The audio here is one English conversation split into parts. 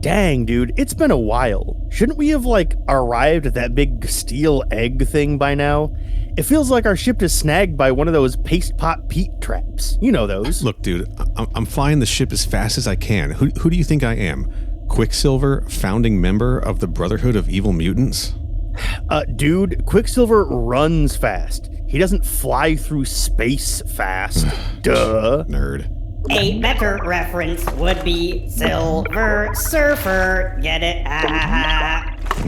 Dang, dude, it's been a while. Shouldn't we have, arrived at that big steel egg thing by now? It feels like our ship is snagged by one of those paste pot Pete traps. You know those. Look, dude, I'm flying the ship as fast as I can. Who do you think I am? Quicksilver, founding member of the Brotherhood of Evil Mutants? Dude, Quicksilver runs fast. He doesn't fly through space fast. Duh. Nerd. A better reference would be Silver Surfer. Get it?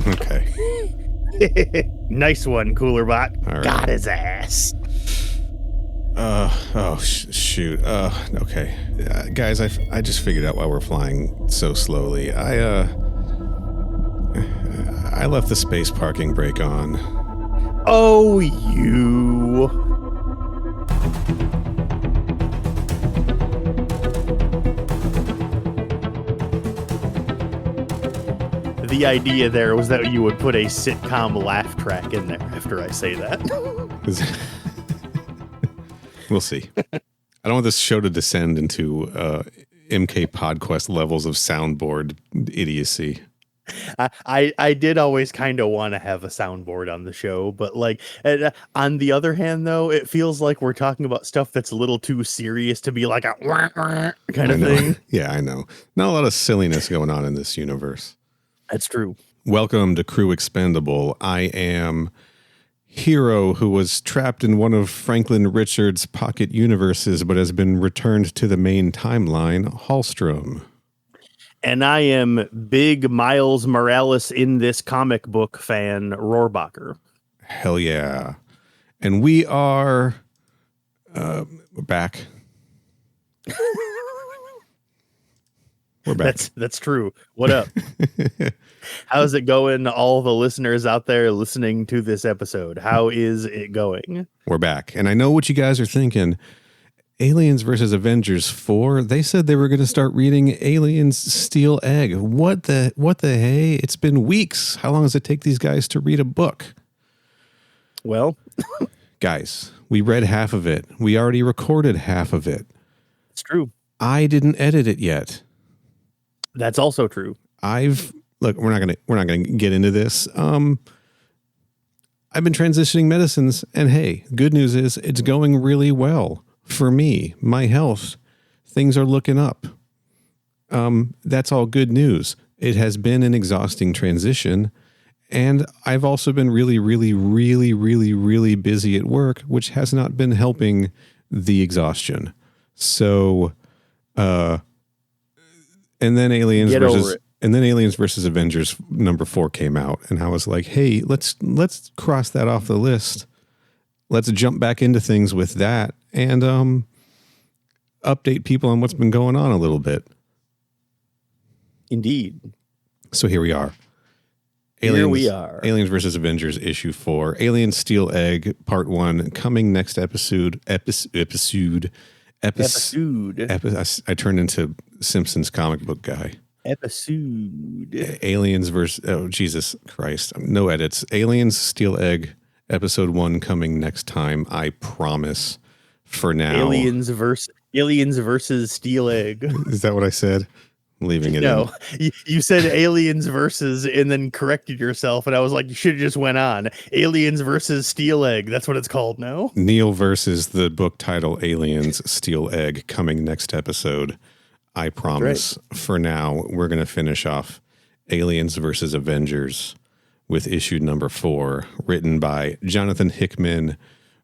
Okay. Nice one, Coolerbot. All right. Got his ass. Shoot. Okay. Guys, I just figured out why we're flying so slowly. I left the space parking brake on. Oh, you. The idea there was that you would put a sitcom laugh track in there after I say that. We'll see. I don't want this show to descend into MK PodQuest levels of soundboard idiocy. I did always kind of want to have a soundboard on the show, but on the other hand, though, it feels like we're talking about stuff that's a little too serious to be like a kind of thing. Yeah, I know. Not a lot of silliness going on in this universe. That's true. Welcome to Crew Expendable. I am Hero, who was trapped in one of Franklin Richards' pocket universes, but has been returned to the main timeline, Hallstrom. And I am big Miles Morales in this comic book fan, Rohrbacher. Hell yeah. And we are back. We're back. That's true. What up? How's it going, all the listeners out there listening to this episode? How is it going? We're back. And I know what you guys are thinking. Aliens versus Avengers 4. They said they were going to start reading Aliens Steel Egg. What the hey? It's been weeks. How long does it take these guys to read a book? Well, guys, we read half of it. We already recorded half of it. It's true. I didn't edit it yet. That's also true. Look, we're not gonna get into this. I've been transitioning medicines, and hey, good news is it's going really well for me. My health, things are looking up. That's all good news. It has been an exhausting transition, and I've also been really, really, really, really, really busy at work, which has not been helping the exhaustion. So, and then Aliens versus Avengers number 4 came out, and I was like, hey, let's cross that off the list. Let's jump back into things with that and update people on what's been going on a little bit. Indeed. So here we are. Aliens versus Avengers issue 4. Alien Steel Egg part 1 coming next episode. I turned into Simpsons comic book guy. Episode. Aliens versus... Oh, Jesus Christ. No edits. Aliens Steel Egg episode 1 coming next time. I promise. For now. Aliens versus Steel Egg. Is that what I said? I'm leaving it in. No, you said aliens versus and then corrected yourself. And I was like, you should have just went on. Aliens versus Steel Egg. That's what it's called now. Neil versus the book title Aliens Steel Egg coming next episode. I promise. Right. For now, we're going to finish off Aliens versus Avengers with issue number 4, written by Jonathan Hickman,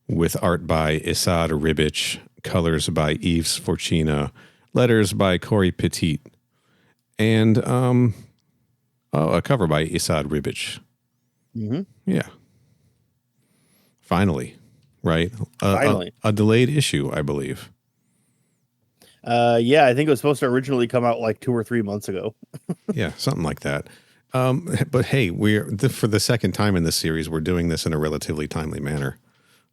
with art by Isad Ribic, colors by Yves Fortuna, letters by Corey Petit, and a cover by Isad Ribic. Mm-hmm. Yeah. Finally, right? Finally. A delayed issue, I believe. Yeah, I think it was supposed to originally come out like 2 or 3 months ago. Yeah, something like that. But hey, for the second time in this series, we're doing this in a relatively timely manner.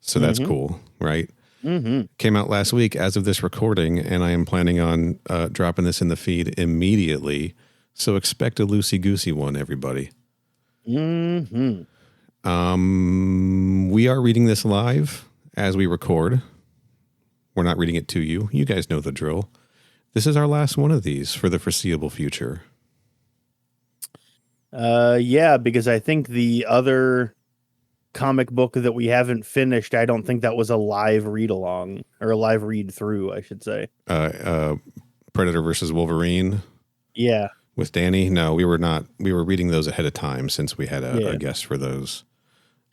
So that's cool, right? Mm-hmm. Came out last week as of this recording, and I am planning on dropping this in the feed immediately. So expect a loosey-goosey one, everybody. Mm-hmm. We are reading this live as we record. We're not reading it to you. You guys know the drill. This is our last one of these for the foreseeable future. Yeah, because I think the other comic book that we haven't finished, I don't think that was a live read along or a live read through, I should say. Predator versus Wolverine Yeah. with Danny. No, we were not. We were reading those ahead of time since we had Yeah. a guest for those.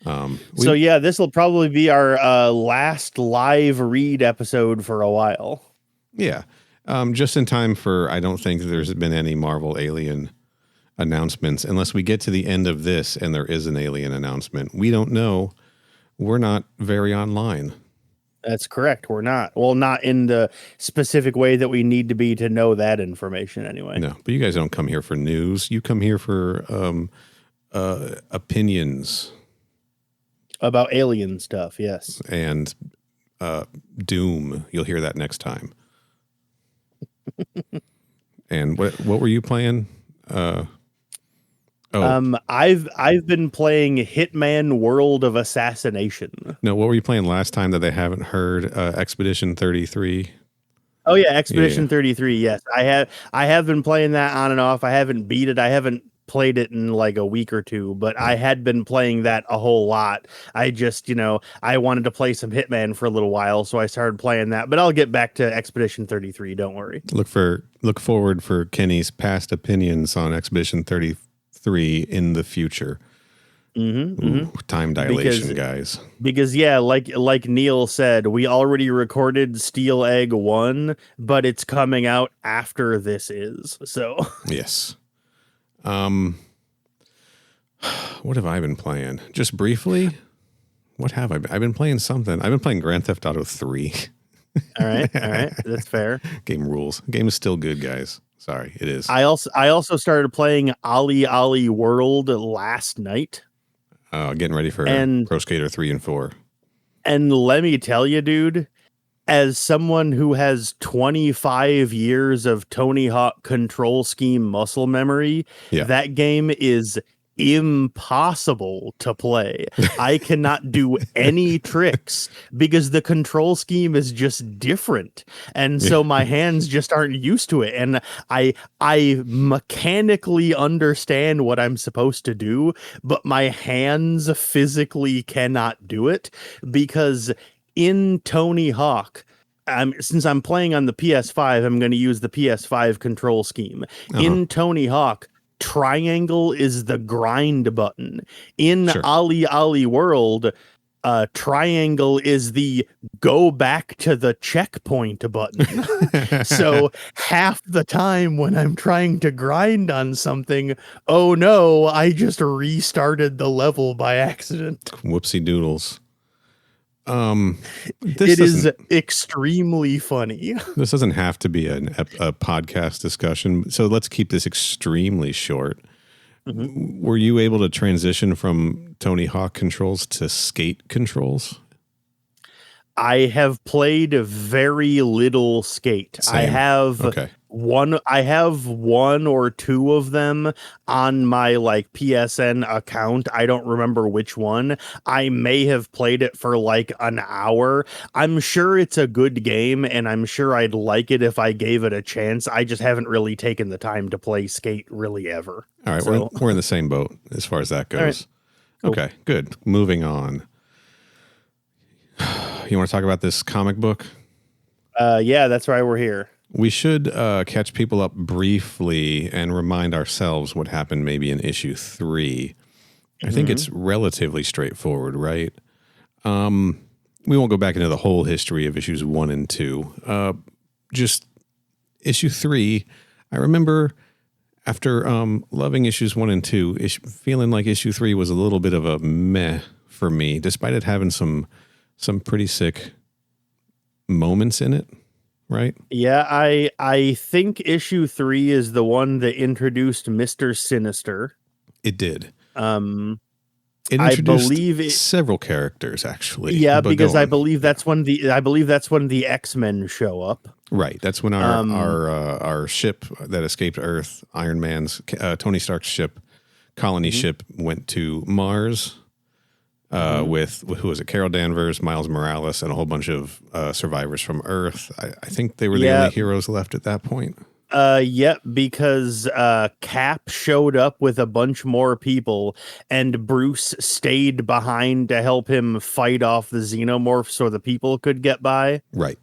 So yeah, this will probably be our last live read episode for a while. Yeah. Just in time for, I don't think there's been any Marvel Alien announcements unless we get to the end of this and there is an Alien announcement. We don't know. We're not very online. That's correct. We're not. Well, not in the specific way that we need to be to know that information anyway. No, but you guys don't come here for news. You come here for opinions. About alien stuff, yes. And Doom. You'll hear that next time. And what were you playing? I've been playing Hitman World of Assassination. No, what were you playing last time that they haven't heard? Expedition 33. Oh yeah, Expedition 33. Yes, I have been playing that on and off. I haven't beat it. I haven't played it in like a week or two, but I had been playing that a whole lot. I just, I wanted to play some Hitman for a little while, so I started playing that. But I'll get back to Expedition 33. Don't worry. Look forward for Kenny's past opinions on Expedition 33 in the future. Ooh, time dilation, guys. Because yeah, like Neil said, we already recorded Steel Egg 1, but it's coming out after this is. So yes. What have I been playing? Just briefly. What have I been? I've been playing something. I've been playing Grand Theft Auto 3. All right, that's fair. Game rules. Game is still good, guys. Sorry, it is. I also started playing Ollie World last night. Getting ready for Pro Skater 3 and 4. And let me tell you, dude, as someone who has 25 years of Tony Hawk control scheme muscle memory, that game is impossible to play. I cannot do any tricks because the control scheme is just different, and so my hands just aren't used to it, and I mechanically understand what I'm supposed to do, but my hands physically cannot do it because in Tony Hawk, since I'm playing on the PS5, I'm going to use the PS5 control scheme. In Tony Hawk, triangle is the grind button. In Ollie World, triangle is the go back to the checkpoint button. So half the time when I'm trying to grind on something, oh no, I just restarted the level by accident. Whoopsie doodles. It is extremely funny. This doesn't have to be a podcast discussion, so let's keep this extremely short. Were you able to transition from Tony Hawk controls to skate controls? I have played very little skate. Same. I have one or two of them on my PSN account. I don't remember which one. I may have played it for an hour. I'm sure it's a good game and I'm sure I'd like it if I gave it a chance. I just haven't really taken the time to play skate really ever. All right, so we're in the same boat as far as that goes. Right. Cool. Okay, good. Moving on. You want to talk about this comic book? Yeah, that's why we're here. We should catch people up briefly and remind ourselves what happened maybe in issue 3. I think it's relatively straightforward, right? We won't go back into the whole history of issues 1 and 2. Just issue 3, I remember after loving issues 1 and 2, feeling like issue 3 was a little bit of a meh for me, despite it having some pretty sick moments in it, right? Yeah, I think issue 3 is the one that introduced Mr. Sinister. It did. It introduced several characters actually. Yeah, because I believe that's when the X-Men show up. Right. That's when our ship that escaped Earth, Iron Man's Tony Stark's ship, colony ship, went to Mars. With who was it? Carol Danvers, Miles Morales, and a whole bunch of survivors from Earth. I think they were the only heroes left at that point. Yep, because Cap showed up with a bunch more people, and Bruce stayed behind to help him fight off the xenomorph so the people could get by. Right.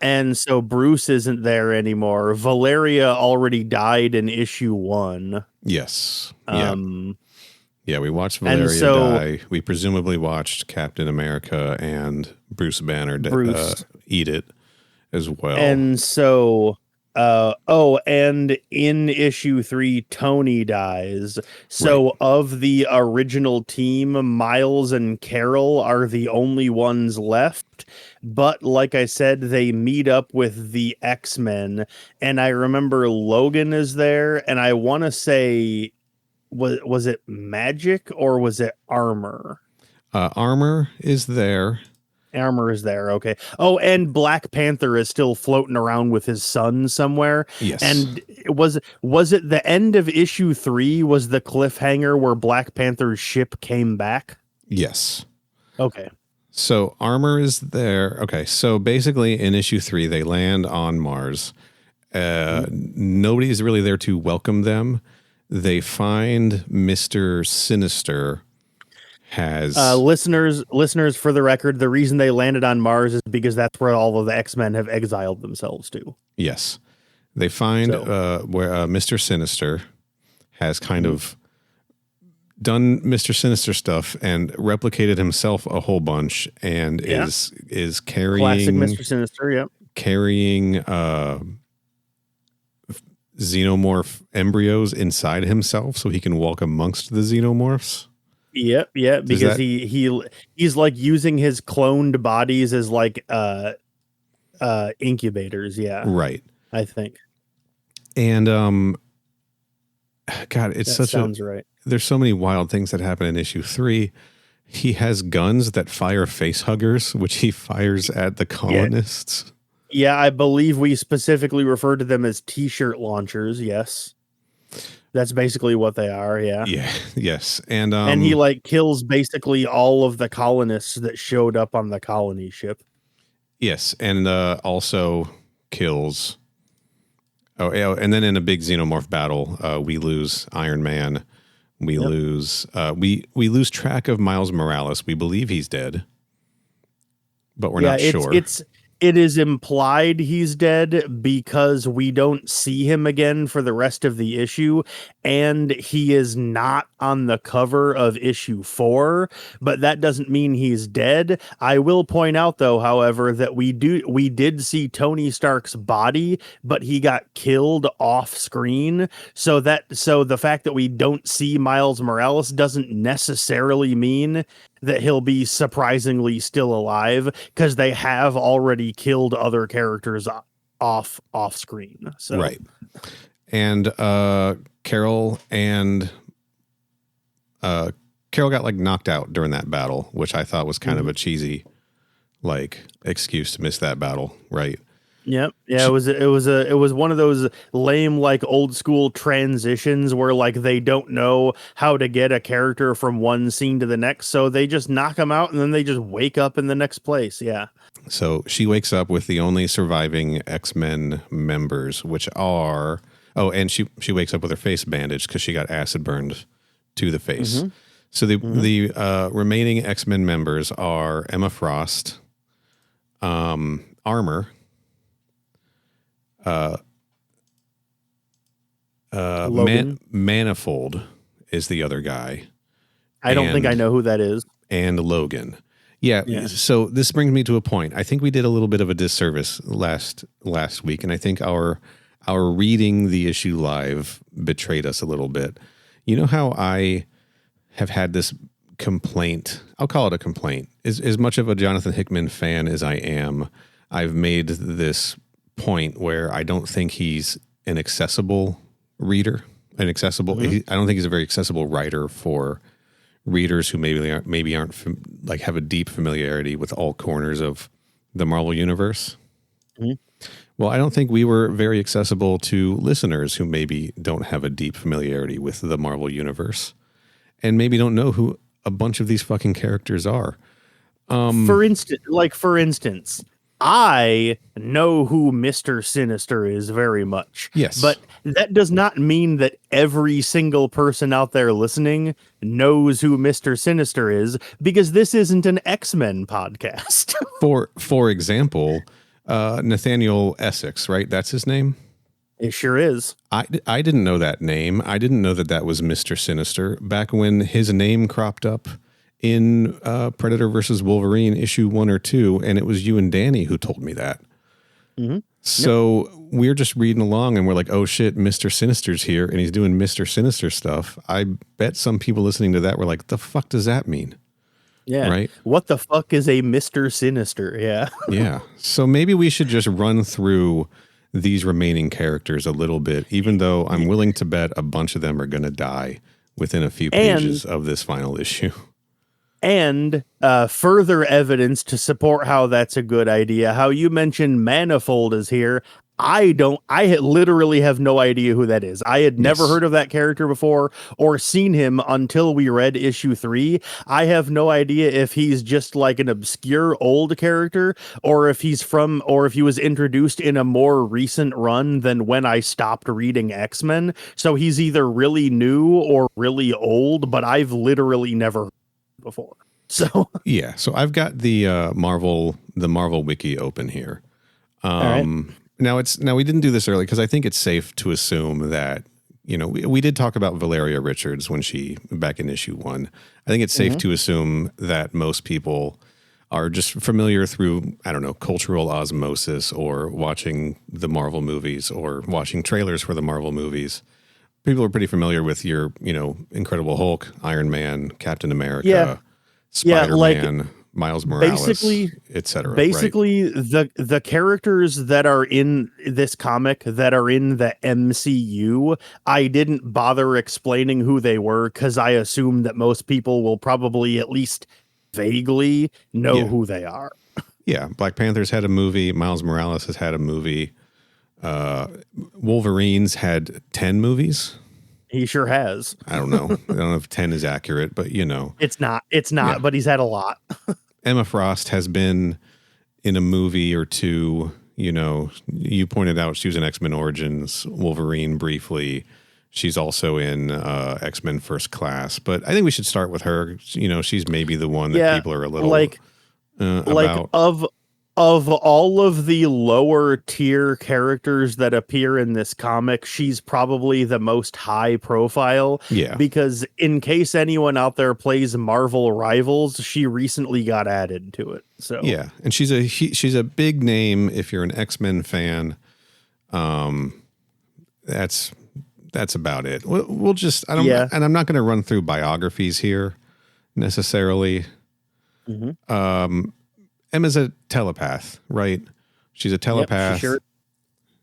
And so Bruce isn't there anymore. Valeria already died in issue 1. Yes. Yeah, we watched and Valeria so- die. We presumably watched Captain America and Bruce Banner eat it as well. And so, and in issue 3, Tony dies. So of the original team, Miles and Carol are the only ones left. But like I said, they meet up with the X-Men. And I remember Logan is there. And I want to say, was it Magic or was it Armor? Armor is there. Armor is there, okay. Oh, and Black Panther is still floating around with his son somewhere. Yes. And was it the end of issue 3 was the cliffhanger where Black Panther's ship came back? Yes. Okay. So Armor is there. Okay, so basically in issue 3, they land on Mars. Nobody's really there to welcome them. They find Mr. Sinister has listeners, for the record, the reason they landed on Mars is because that's where all of the X-Men have exiled themselves to. Yes. They find where Mr. Sinister has kind of done Mr. Sinister stuff and replicated himself a whole bunch and is carrying classic Mr. Sinister, yep. Carrying xenomorph embryos inside himself so he can walk amongst the xenomorphs. Yep, because he's like using his cloned bodies as like incubators, yeah. Right. I think. And God, it's that such sounds right. There's so many wild things that happen in issue 3. He has guns that fire face huggers, which he fires at the colonists. Yeah, I believe we specifically refer to them as t-shirt launchers. Yes. That's basically what they are. Yeah. Yeah. Yes. And he like kills basically all of the colonists that showed up on the colony ship. Yes. And also kills. Oh, and then in a big xenomorph battle, we lose Iron Man. We lose we lose track of Miles Morales. We believe he's dead, but we're not sure. It is implied he's dead because we don't see him again for the rest of the issue, and he is not on the cover of issue 4, but that doesn't mean he's dead. I will point out, though, however, that we did see Tony Stark's body, but he got killed off screen. So the fact that we don't see Miles Morales doesn't necessarily mean that he'll be surprisingly still alive, because they have already killed other characters off screen. So. Right. And Carol got like knocked out during that battle, which I thought was kind of a cheesy like excuse to miss that battle, right? Yep. Yeah, it was one of those lame like old school transitions where like they don't know how to get a character from one scene to the next, so they just knock them out and then they just wake up in the next place. Yeah. So she wakes up with the only surviving X-Men members, which are and she wakes up with her face bandaged because she got acid burned to the face. Mm-hmm. So the remaining X-Men members are Emma Frost, Armor, Manifold is the other guy. I don't think I know who that is. And Logan. Yeah. So this brings me to a point. I think we did a little bit of a disservice last week, and I think our reading the issue live betrayed us a little bit. You know how I have had this complaint? I'll call it a complaint. As much of a Jonathan Hickman fan as I am, I've made this point where I don't think he's an accessible reader, I don't think he's a very accessible writer for readers who maybe aren't like have a deep familiarity with all corners of the Marvel universe. Mm-hmm. Well, I don't think we were very accessible to listeners who maybe don't have a deep familiarity with the Marvel universe and maybe don't know who a bunch of these fucking characters are. For instance, I know who Mr. Sinister is very much. Yes. But that does not mean that every single person out there listening knows who Mr. Sinister is, because this isn't an X-Men podcast. For example, Nathaniel Essex, right? That's his name? It sure is. I didn't know that name. I didn't know that was Mr. Sinister back when his name cropped up in Predator versus Wolverine issue 1 or 2, and it was you and Danny who told me that. Mm-hmm. So we're just reading along and we're like, oh shit, Mr. Sinister's here and he's doing Mr. Sinister stuff. I bet some people listening to that were like, the fuck does that mean? Yeah. Right. What the fuck is a Mr. Sinister? Yeah. Yeah. So maybe we should just run through these remaining characters a little bit, even though I'm willing to bet a bunch of them are going to die within a few pages of this final issue. And further evidence to support how that's a good idea. How you mentioned Manifold is here. I literally have no idea who that is. I had never heard of that character before or seen him until we read issue 3. I have no idea if he's just like an obscure old character or if he was introduced in a more recent run than when I stopped reading X-Men. So he's either really new or really old, but I've literally never heard before. So yeah, so I've got the Marvel wiki open here. all right. Now we didn't do this early because I think it's safe to assume that, we did talk about Valeria Richards back in issue 1. I think it's safe to assume that most people are just familiar through, I don't know, cultural osmosis or watching the Marvel movies or watching trailers for the Marvel movies. People are pretty familiar with your, Incredible Hulk, Iron Man, Captain America, Spider-Man, Miles Morales, etc. Basically, right? the characters that are in this comic that are in the MCU, I didn't bother explaining who they were because I assume that most people will probably at least vaguely know who they are. Yeah, Black Panther's had a movie. Miles Morales has had a movie. Wolverine's had 10 movies. He sure has. I don't know. I don't know if 10 is accurate, but It's not, but he's had a lot. Emma Frost has been in a movie or two. You pointed out she was in X-Men Origins, Wolverine briefly. She's also in X-Men First Class, but I think we should start with her. She's maybe the one that people are a little about. Of all of the lower tier characters that appear in this comic, she's probably the most high profile. Yeah. Because in case anyone out there plays Marvel Rivals, she recently got added to it. So yeah, and she's a big name if you're an X-Men fan. That's about it. We'll just and I'm not going to run through biographies here necessarily. Emma's a telepath, right? She's a telepath. Yep,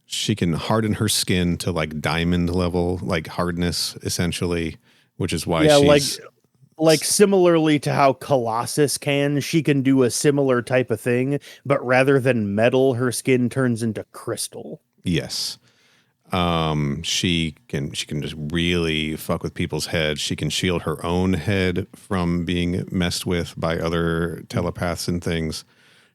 she can harden her skin to like diamond level, like hardness, essentially, which is why she's like similarly to how Colossus can, she can do a similar type of thing, but rather than metal, her skin turns into crystal. Yes. She can just really fuck with people's heads. She can shield her own head from being messed with by other telepaths and things.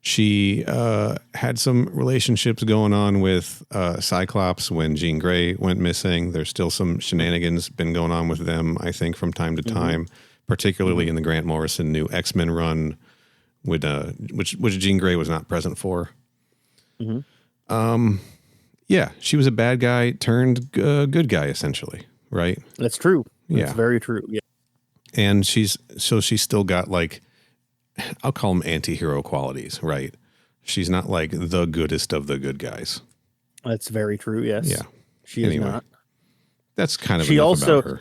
She had some relationships going on with Cyclops when Jean Grey went missing. There's still some shenanigans been going on with them, I think, from time to time, particularly in the Grant Morrison new X-Men run, with which Jean Grey was not present for. Yeah, she was a bad guy turned good guy, essentially, right? That's true. That's Yeah. very true. Yeah. And she's still got like, I'll call them anti-hero qualities, right? She's not like the goodest of the good guys. That's very true. Yes. Yeah. She is not. That's kind of She enough also, about her.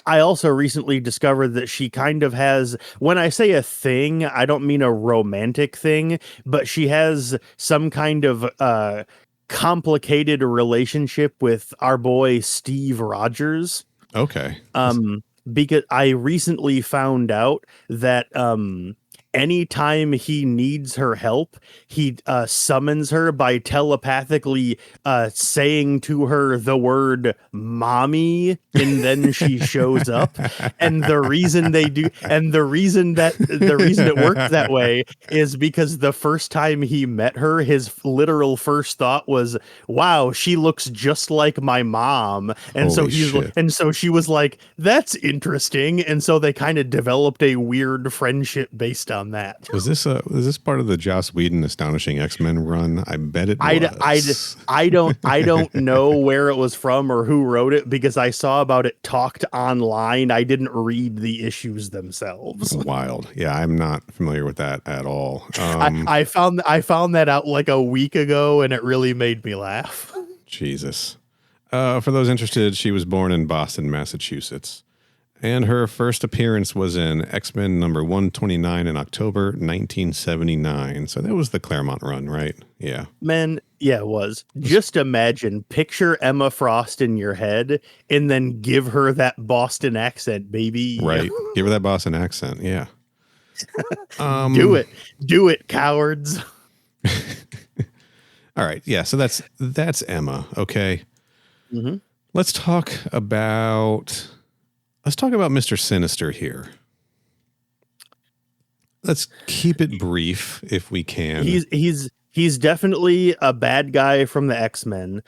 I also recently discovered that she kind of has, when I say a thing, I don't mean a romantic thing, but she has some kind of complicated relationship with our boy Steve Rogers. Okay. Because I recently found out that anytime he needs her help, he summons her by telepathically saying to her the word "mommy," and then she shows up. And the reason it worked that way is because the first time he met her, his literal first thought was, "Wow, she looks just like my mom." And Holy shit. so she was like, "That's interesting." And so they kind of developed a weird friendship based on that. Was this part of the Joss Whedon Astonishing X-Men run? I bet it was. I don't know where it was from or who wrote it, because I saw about it talked online. I didn't read the issues themselves. Wild. Yeah, I'm not familiar with that at all. I found that out like a week ago, and it really made me laugh. Jesus. For those interested, she was born in Boston, Massachusetts. And her first appearance was in X-Men number 129 in October 1979. So that was the Claremont run, right? Yeah. Man, yeah, it was. Just imagine, picture Emma Frost in your head and then give her that Boston accent, baby. Right. Give her that Boston accent. Yeah. Do it, cowards. All right. Yeah. So that's Emma. Okay. Mm-hmm. Let's talk about Mr. Sinister here. Let's keep it brief if we can. He's definitely a bad guy from the X-Men.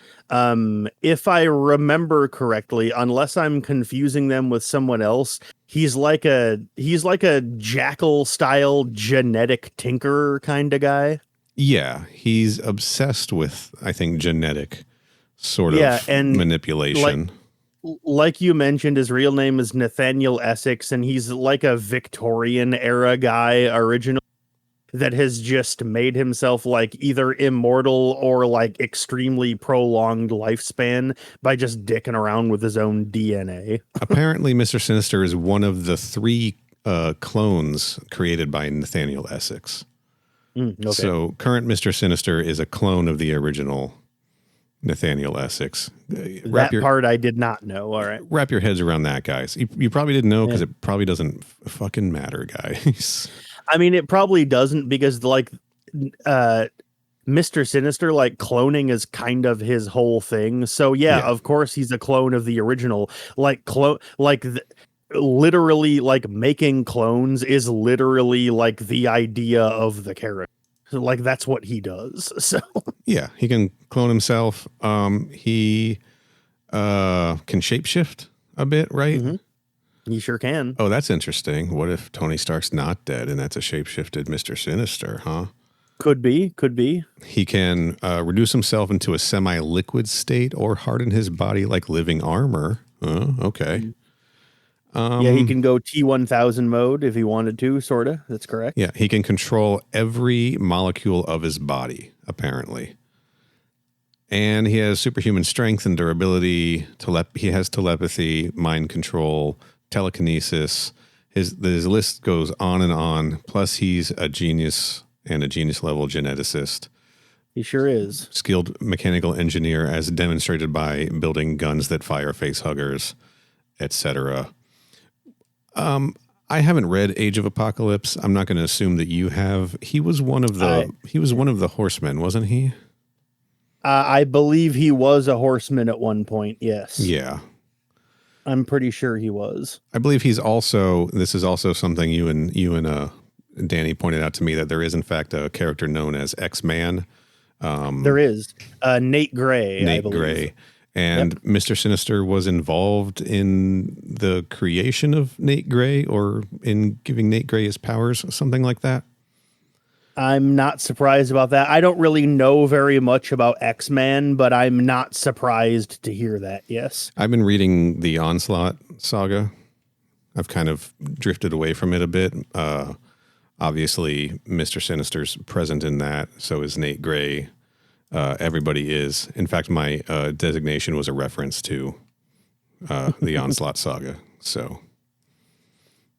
If I remember correctly, unless I'm confusing them with someone else, he's like a Jackal style genetic tinker kind of guy. Yeah, he's obsessed with, I think, genetic sort of and manipulation. Like you mentioned, his real name is Nathaniel Essex, and he's like a Victorian era guy original that has just made himself like either immortal or like extremely prolonged lifespan by just dicking around with his own DNA. Apparently, Mr. Sinister is one of the 3 clones created by Nathaniel Essex. Okay. So current Mr. Sinister is a clone of the original Nathaniel Essex. Part I did not know. All right. Wrap your heads around that, guys. You probably didn't know because it probably doesn't fucking matter, guys. I mean, it probably doesn't, because like Mr. Sinister, like cloning is kind of his whole thing. So yeah, of course he's a clone of the original. Literally, like making clones is literally like the idea of the character. Like that's what he does. So yeah, he can clone himself. He can shapeshift a bit, right? Mm-hmm. He sure can. Oh, that's interesting. What if Tony Stark's not dead and that's a shapeshifted Mr. Sinister, huh? Could be. He can reduce himself into a semi-liquid state or harden his body like living armor. Oh, okay. He can go T-1000 mode if he wanted to, sort of. That's correct. Yeah, he can control every molecule of his body, apparently. And he has superhuman strength and durability. He has telepathy, mind control, telekinesis. His list goes on and on. Plus, he's a genius and a genius-level geneticist. He sure is. Skilled mechanical engineer, as demonstrated by building guns that fire face-huggers, etc. I haven't read Age of Apocalypse. I'm not going to assume that you have. He was one of the horsemen, wasn't he? I believe he was a horseman at one point. Yes. Yeah. I'm pretty sure he was. I believe he's also. This is also something you and Danny pointed out to me, that there is in fact a character known as X-Man. There is Nate Gray. Nate Gray. And Mr. Sinister was involved in the creation of Nate Gray, or in giving Nate Gray his powers, something like that. I'm not surprised about that. I don't really know very much about X-Men, but I'm not surprised to hear that. Yes. I've been reading the Onslaught saga. I've kind of drifted away from it a bit. Obviously, Mr. Sinister's present in that. So is Nate Gray. Everybody is. In fact, my designation was a reference to the Onslaught saga. So,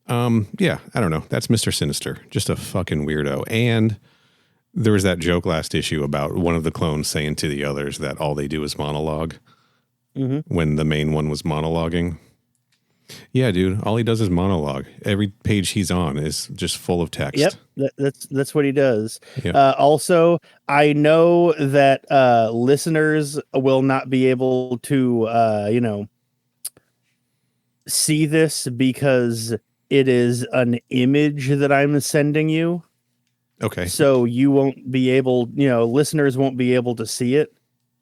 yeah, I don't know. That's Mr. Sinister. Just a fucking weirdo. And there was that joke last issue about one of the clones saying to the others that all they do is monologue when the main one was monologuing. Yeah, dude. All he does is monologue. Every page he's on is just full of text. Yep, that's what he does. Yep. Also, I know that listeners will not be able to, see this because it is an image that I'm sending you. Okay. So you won't be able, listeners won't be able to see it.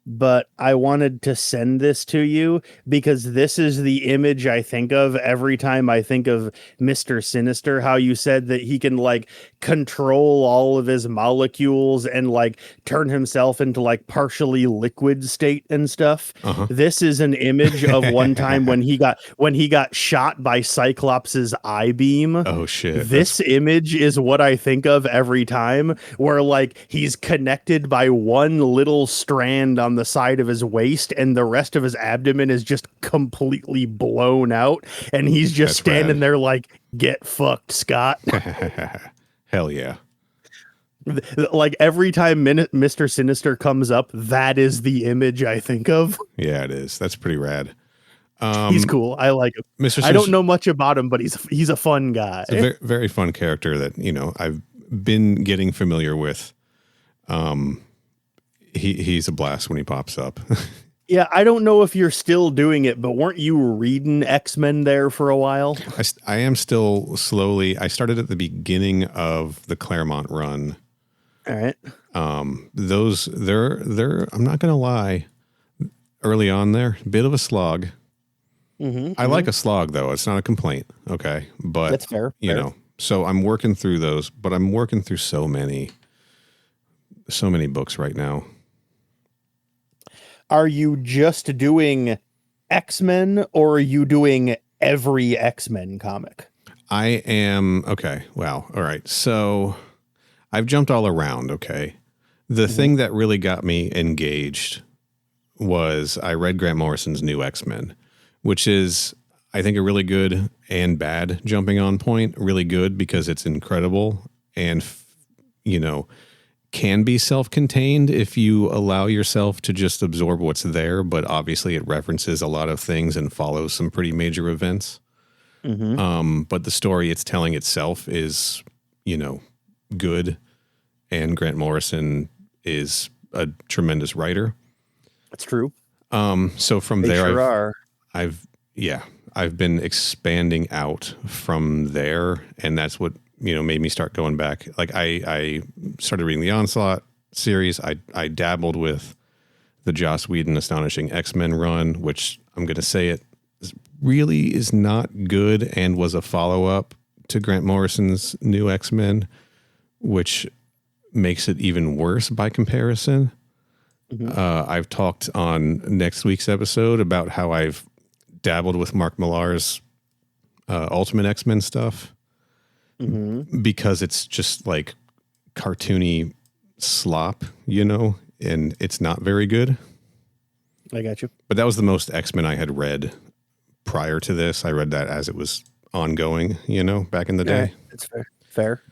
But I wanted to send this to you because this is the image I think of every time I think of Mr. Sinister, how you said that he can like control all of his molecules and like turn himself into like partially liquid state and stuff. Uh-huh. This is an image of one time when he got shot by Cyclops's eye beam. Oh shit. This image is what I think of every time, where like he's connected by one little strand on the side of his waist and the rest of his abdomen is just completely blown out and he's just standing there like, get fucked, Scott. Hell yeah. Like every time Mr. Sinister comes up, that is the image I think of. Yeah, it is. That's pretty rad. He's cool. I like him. Mr. I don't know much about him, but he's a fun guy. It's a very, very fun character that, I've been getting familiar with. He's a blast when he pops up. Yeah, I don't know if you're still doing it, but weren't you reading X-Men there for a while? I am still slowly. I started at the beginning of the Claremont run. All right. Those they're I'm not gonna lie, early on there, a bit of a slog. I like a slog though. It's not a complaint. Okay. But that's fair. So I'm working through those, but I'm working through so many books right now. Are you just doing X-Men or are you doing every X-Men comic? I am. Okay. Wow. All right. So I've jumped all around. Okay. The thing that really got me engaged was I read Grant Morrison's New X-Men, which is, I think, a really good and bad jumping on point. Really good because it's incredible and, can be self-contained if you allow yourself to just absorb what's there. But obviously it references a lot of things and follows some pretty major events. But the story it's telling itself is, good. And Grant Morrison is a tremendous writer. That's true. So from They there, sure I've been expanding out from there, and that's what made me start going back. Like I started reading the Onslaught series. I dabbled with the Joss Whedon Astonishing X-Men run, which I'm going to say it really is not good, and was a follow up to Grant Morrison's New X-Men, which makes it even worse by comparison. I've talked on next week's episode about how I've dabbled with Mark Millar's Ultimate X-Men stuff because it's just like cartoony slop, and it's not very good. I got you. But that was the most X-Men I had read prior to this. I read that as it was ongoing, back in the day. That's fair.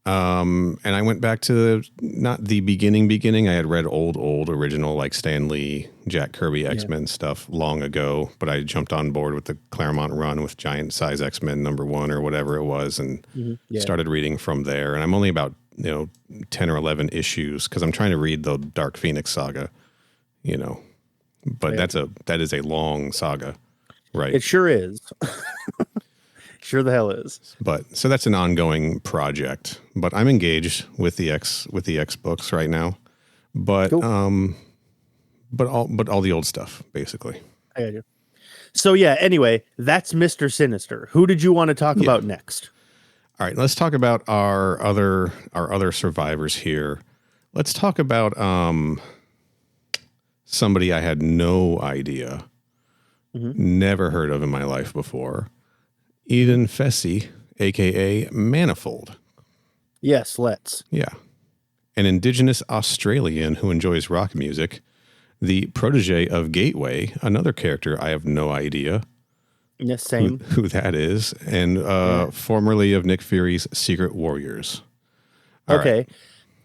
And I went back to not the beginning. I had read old original like Stan Lee, Jack Kirby X-Men stuff long ago, but I jumped on board with the Claremont run with Giant Size X-Men #1 or whatever it was, and started reading from there. And I'm only about 10 or 11 issues because I'm trying to read the Dark Phoenix saga, but that is a long saga, right? It sure is. Sure the hell is. But so that's an ongoing project. But I'm engaged with the X books right now. But cool. but all the old stuff basically. I got you. So yeah, anyway, that's Mr. Sinister. Who did you want to talk about next? All right, let's talk about our other survivors here. Let's talk about somebody I had no idea, never heard of in my life before. Eden Fessy, a.k.a. Manifold. Yes, let's. Yeah. An Indigenous Australian who enjoys rock music. The protege of Gateway, another character I have no idea. Yes, same. Who that is. And formerly of Nick Fury's Secret Warriors. All okay. right.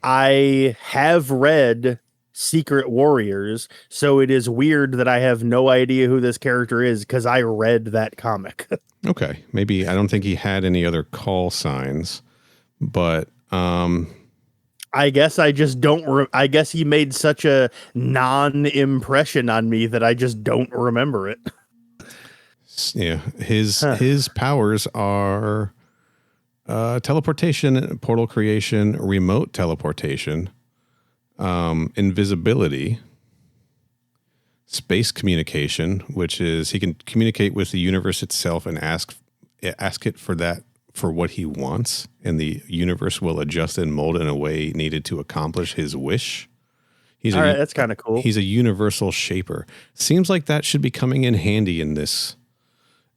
I have read Secret Warriors. So it is weird that I have no idea who this character is because I read that comic. Okay, maybe I don't think he had any other call signs, but I guess I just don't. I guess he made such a non-impression on me that I just don't remember it. yeah, his powers are teleportation, portal creation, remote teleportation, invisibility, space communication, which is he can communicate with the universe itself and ask it for what he wants, and the universe will adjust and mold in a way needed to accomplish his wish. All right, that's kind of cool. He's a universal shaper. Seems like that should be coming in handy in this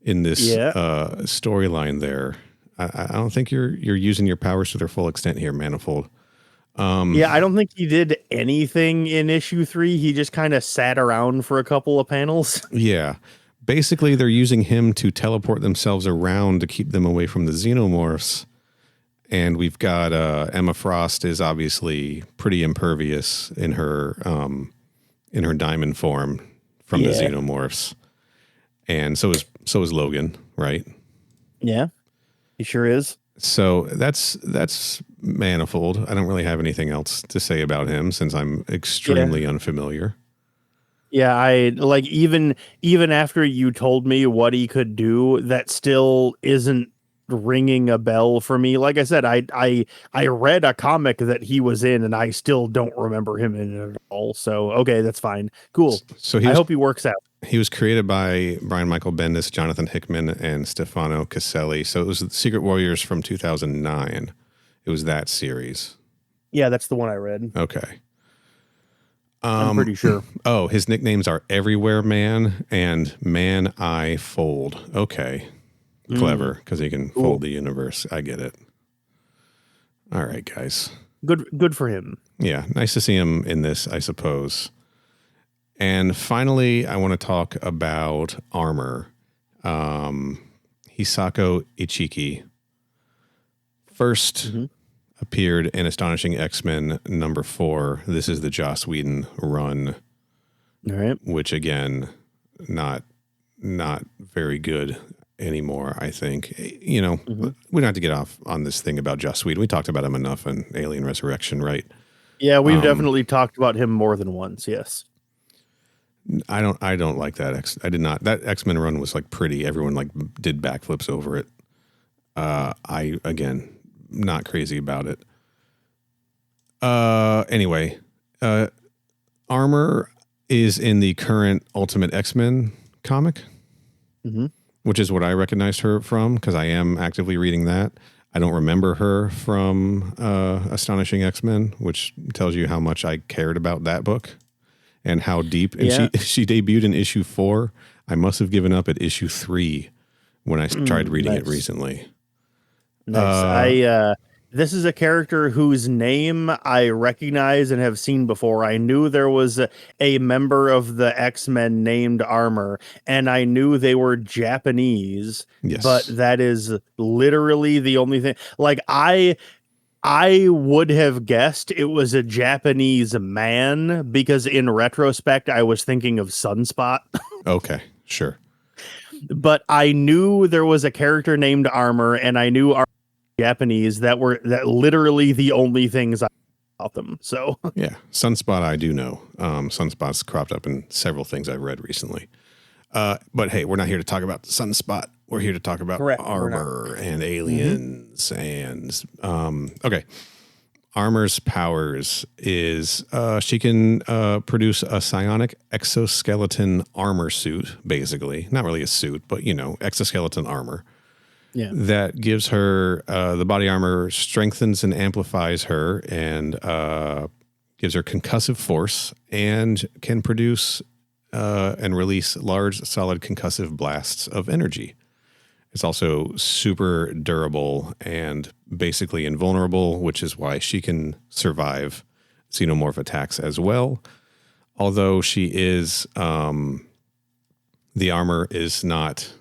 storyline there. I don't think you're using your powers to their full extent here, Manifold. I don't think he did anything in issue 3. He just kind of sat around for a couple of panels. Yeah. Basically, they're using him to teleport themselves around to keep them away from the xenomorphs. And we've got Emma Frost is obviously pretty impervious in her diamond form from the xenomorphs. And so is Logan, right? Yeah, he sure is. So that's Manifold. I don't really have anything else to say about him since I'm extremely unfamiliar. Yeah, I like even after you told me what he could do, that still isn't ringing a bell for me. Like I said, I read a comic that he was in, and I still don't remember him in it at all. So okay, that's fine, cool. So I hope he works out. He was created by Brian Michael Bendis, Jonathan Hickman, and Stefano Caselli. So it was Secret Warriors from 2009. It was that series. Yeah, that's the one I read. Okay. I'm pretty sure. Oh, his nicknames are Everywhere Man and Man I Fold. Okay. Clever, because he can fold the universe. I get it. All right, guys. Good for him. Yeah, nice to see him in this, I suppose. And finally, I want to talk about Armor. Hisako Ichiki. First appeared in Astonishing X-Men number 4. This is the Joss Whedon run. All right. Which, again, not very good anymore, I think. You know, we don't have to get off on this thing about Joss Whedon. We talked about him enough in Alien Resurrection, right? Yeah, we've definitely talked about him more than once, yes. I don't like that. I did not. That X-Men run was like pretty. Everyone like did backflips over it. I, again, not crazy about it. Anyway, Armor is in the current Ultimate X-Men comic, which is what I recognized her from because I am actively reading that. I don't remember her from Astonishing X-Men, which tells you how much I cared about that book and how deep. And she debuted in issue 4. I must have given up at issue 3 when I tried reading it recently. Nice. This is a character whose name I recognize and have seen before. I knew there was a member of the X-Men named Armor, and I knew they were Japanese. Yes. But that is literally the only thing. Like I would have guessed it was a Japanese man because in retrospect, I was thinking of Sunspot. Okay, sure. But I knew there was a character named Armor, and I knew Japanese that literally the only things I about them. So yeah, Sunspot I do know. Sunspot's cropped up in several things I've read recently. But hey, we're not here to talk about Sunspot. We're here to talk about Armor and aliens and okay. Armor's powers is she can produce a psionic exoskeleton armor suit, basically. Not really a suit, but exoskeleton armor. Yeah. That gives her the body armor strengthens and amplifies her and gives her concussive force and can produce and release large solid concussive blasts of energy. It's also super durable and basically invulnerable, which is why she can survive xenomorph attacks as well. Although she is, the armor is not,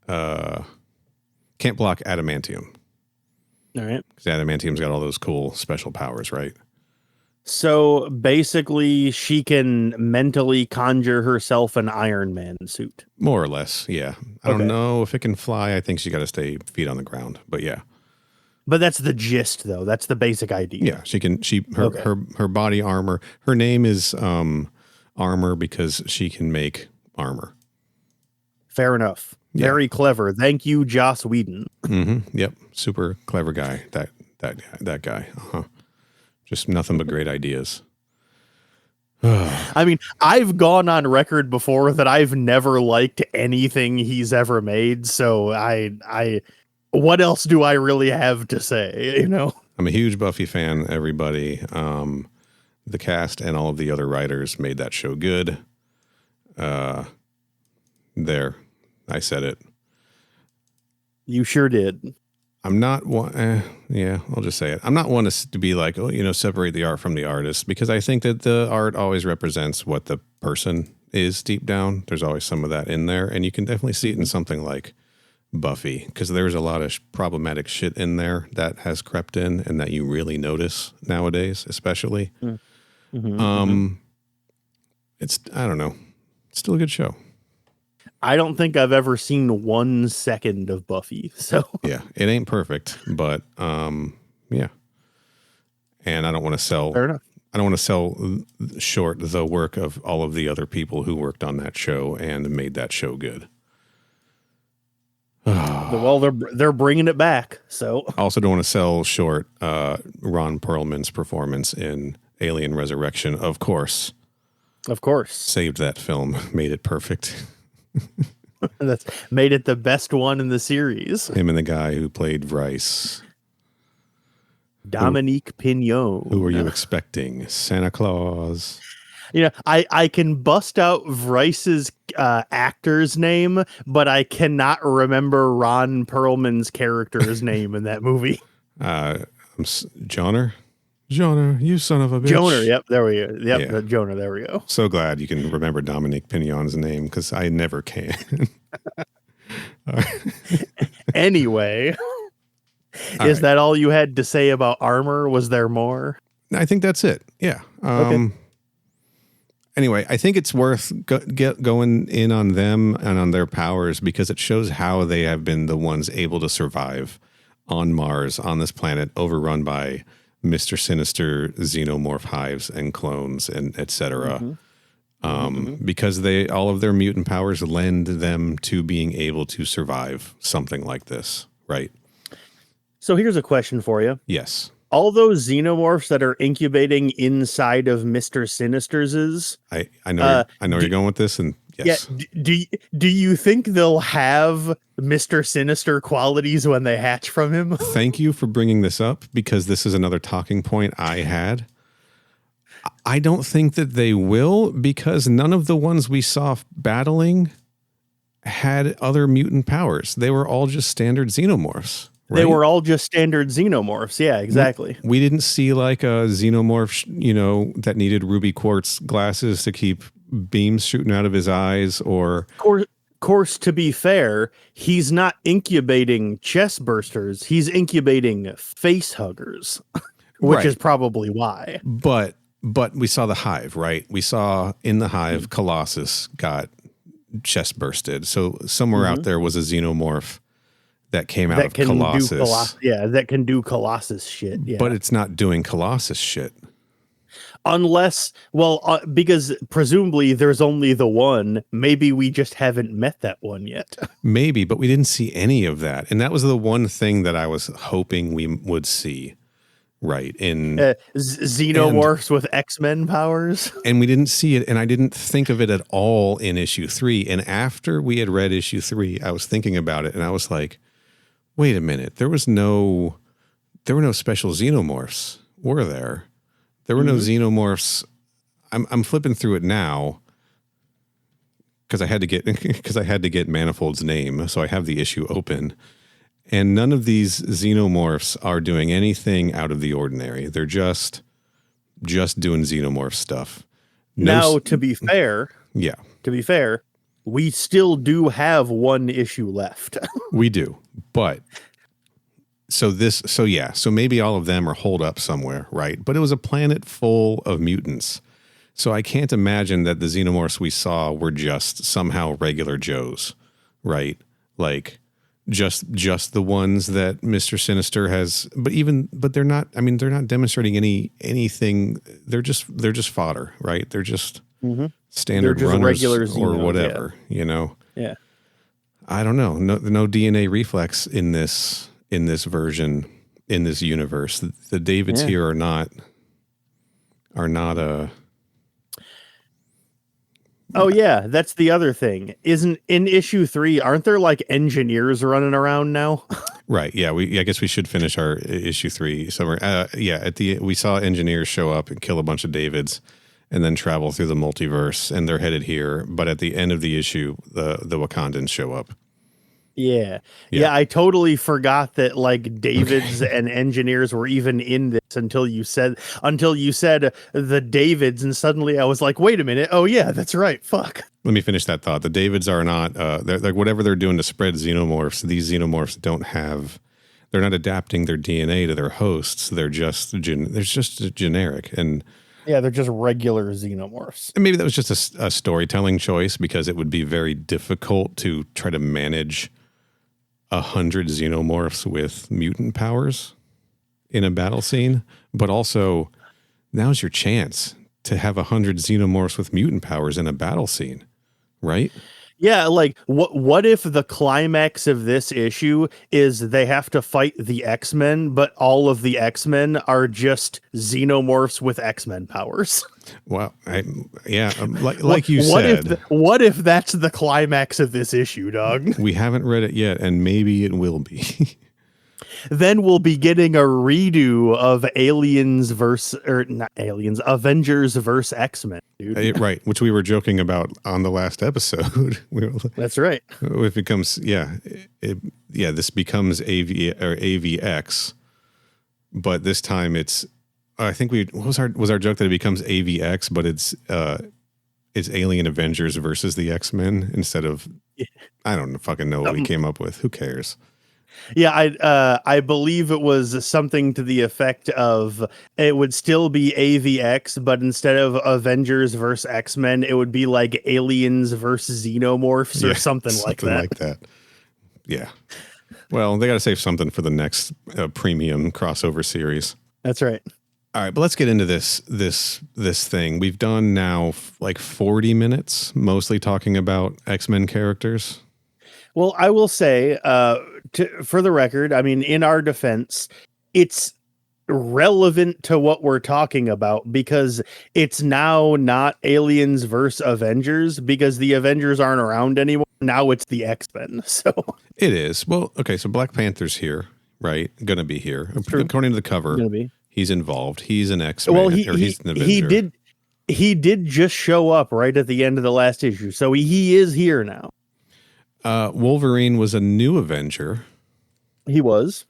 can't block adamantium. All right. Because adamantium's got all those cool special powers, right? So basically, she can mentally conjure herself an Iron Man suit. More or less, yeah. I don't know if it can fly. I think she got to stay feet on the ground, but yeah. But that's the gist, though. That's the basic idea. Yeah, she can. Her body armor. Her name is Armor because she can make armor. Fair enough. Yeah. Very clever. Thank you, Joss Whedon. Yep, super clever guy. That guy. Just nothing but great ideas. I mean, I've gone on record before that I've never liked anything he's ever made. So I what else do I really have to say? You know, I'm a huge Buffy fan. Everybody, the cast and all of the other writers made that show good. There, I said it. You sure did. I'm not one. Yeah, I'll just say it. I'm not one to be like, separate the art from the artist, because I think that the art always represents what the person is deep down. There's always some of that in there, and you can definitely see it in something like Buffy, because there's a lot of problematic shit in there that has crept in and that you really notice nowadays, especially. It's, I don't know, it's still a good show. I don't think I've ever seen 1 second of Buffy. So yeah, it ain't perfect, but yeah. And I don't want to sell. Fair enough. I don't want to sell short the work of all of the other people who worked on that show and made that show good. Well, they're bringing it back. So I also don't want to sell short Ron Perlman's performance in Alien Resurrection. Of course, saved that film, made it perfect. That's made it the best one in the series. Him and the guy who played Bryce. Dominique Pignon. Who were you expecting? Santa Claus. You know, I can bust out Bryce's actor's name, but I cannot remember Ron Perlman's character's name in that movie. Joner, you son of a bitch. Joner, yep, there we go. Yep, Yeah. Joner, there we go. So glad you can remember Dominique Pignon's name, because I never can. Anyway, is that all you had to say about Armor? Was there more? I think that's it. Yeah. Okay. Anyway, I think it's worth going in on them and on their powers, because it shows how they have been the ones able to survive on Mars, on this planet, overrun by Mr. Sinister xenomorph hives and clones and etc. Because all of their mutant powers lend them to being able to survive something like this, right? So here's a question for you. Yes. All those xenomorphs that are incubating inside of Mr. Sinister's, I know you're going with this, and yes. Yeah. Do you think they'll have Mr. Sinister qualities when they hatch from him? Thank you for bringing this up, because this is another talking point I had. I don't think that they will, because none of the ones we saw battling had other mutant powers. They were all just standard xenomorphs. Right? They were all just standard xenomorphs. Yeah, exactly. We didn't see like a xenomorph, that needed ruby quartz glasses to keep beams shooting out of his eyes, or course, to be fair, he's not incubating chest bursters. He's incubating face huggers, which is probably why. But we saw the hive, right? We saw in the hive, Colossus got chest bursted. So somewhere out there was a xenomorph that came out of Colossus. That can do Colossus shit. Yeah. But it's not doing Colossus shit. Unless, because presumably there's only the one. Maybe we just haven't met that one yet. Maybe, but we didn't see any of that. And that was the one thing that I was hoping we would see. Right. In xenomorphs with X-Men powers. And we didn't see it. And I didn't think of it at all in issue 3. And after we had read issue 3, I was thinking about it and I was like, wait a minute. There were no special xenomorphs, were there? There were no xenomorphs. I'm flipping through it now because I had to get Manifold's name. So I have the issue open. And none of these xenomorphs are doing anything out of the ordinary. They're just doing xenomorph stuff. To be fair, we still do have one issue left. We do, but So maybe all of them are holed up somewhere, right? But it was a planet full of mutants. So I can't imagine that the xenomorphs we saw were just somehow regular Joes, right? Like just the ones that Mr. Sinister has, but they're not, I mean, they're not demonstrating anything. They're just fodder, right? They're just standard They're just runners regular or Xenos, whatever, you know? Yeah. I don't know. No DNA reflex in this version, in this universe. The Davids here are not Oh yeah, that's the other thing. Isn't in issue 3? Aren't there like engineers running around now? right. Yeah. I guess we should finish our issue 3 somewhere. We saw engineers show up and kill a bunch of Davids, and then travel through the multiverse, and they're headed here. But at the end of the issue, the Wakandans show up. Yeah. I totally forgot that like Davids and engineers were even in this until you said the Davids, and suddenly I was like, wait a minute. Oh yeah, that's right. Fuck. Let me finish that thought. The Davids are not they're like whatever they're doing to spread xenomorphs. These xenomorphs they're not adapting their DNA to their hosts. They're just generic, and yeah, they're just regular xenomorphs. And maybe that was just a storytelling choice, because it would be very difficult to try to manage 100 xenomorphs with mutant powers in a battle scene. But also, now's your chance to have 100 xenomorphs with mutant powers in a battle scene, right? Yeah, like what if the climax of this issue is they have to fight the X-Men, but all of the X-Men are just xenomorphs with X-Men powers? Well, like you said. What if that's the climax of this issue, dog? We haven't read it yet, and maybe it will be. Then we'll be getting a redo of Avengers versus X-Men, dude. Right, which we were joking about on the last episode. That's right. It becomes, this becomes AVX, but this time it's, I think was our joke that it becomes AVX, but it's Alien Avengers versus the X-Men instead of, I don't fucking know what we came up with. Who cares? Yeah, I believe it was something to the effect of it would still be AVX, but instead of Avengers versus X-Men, it would be like Aliens versus Xenomorphs or something like that. Yeah. Well, they got to save something for the next premium crossover series. That's right. All right, but let's get into this thing. We've done now like 40 minutes, mostly talking about X-Men characters. Well, I will say, for the record, I mean, in our defense, it's relevant to what we're talking about because it's now not Aliens versus Avengers because the Avengers aren't around anymore. Now it's the X-Men. So it is. Well, okay, so Black Panther's here, right? Gonna be here. According to the cover, he's involved. He's an X-Men. Well, he's an Avenger. He did just show up right at the end of the last issue, so he is here now. Wolverine was a new Avenger. He was.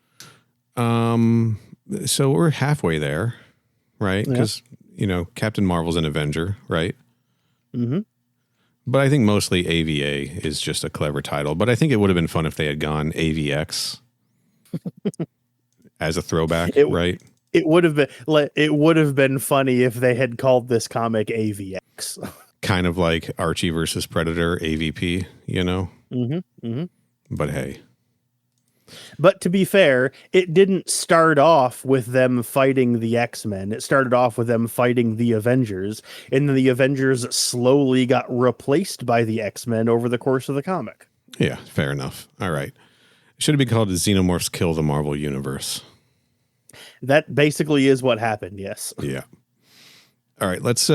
So we're halfway there, right? Because, Captain Marvel's an Avenger, right? Mm-hmm. But I think mostly AVA is just a clever title. But I think it would have been fun if they had gone AVX as a throwback, right? It would have been funny if they had called this comic AVX. Kind of like Archie versus Predator, AVP, Mm-hmm. Mm-hmm. But hey. But to be fair, it didn't start off with them fighting the X-Men. It started off with them fighting the Avengers, and then the Avengers slowly got replaced by the X-Men over the course of the comic. Yeah, fair enough. All right. Should it be called Xenomorphs Kill the Marvel Universe? That basically is what happened, yes. Yeah. All right, let's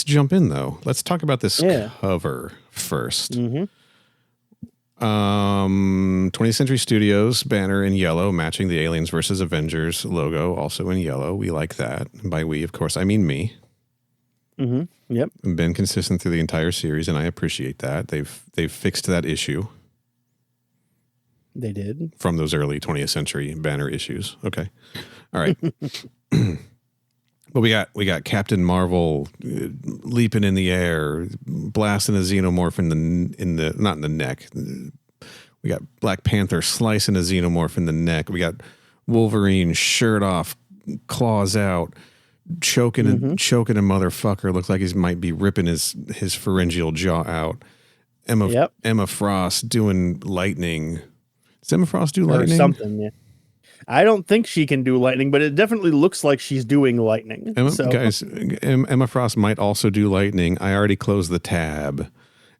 jump in though. Let's talk about this cover first. Mm-hmm. 20th Century Studios banner in yellow, matching the Aliens versus Avengers logo, also in yellow. We like that. By we, of course, I mean me. Mm-hmm. Yep. I've been consistent through the entire series, and I appreciate that. They've fixed that issue. They did. From those early 20th Century banner issues. Okay. All right. But we got Captain Marvel leaping in the air, blasting a xenomorph not in the neck. We got Black Panther slicing a xenomorph in the neck. We got Wolverine, shirt off, claws out, choking a motherfucker. Looks like he might be ripping his pharyngeal jaw out. Emma Frost doing lightning. Does Emma Frost do lightning? Or something, yeah. I don't think she can do lightning, but it definitely looks like she's doing lightning. Guys, Emma Frost might also do lightning. I already closed the tab.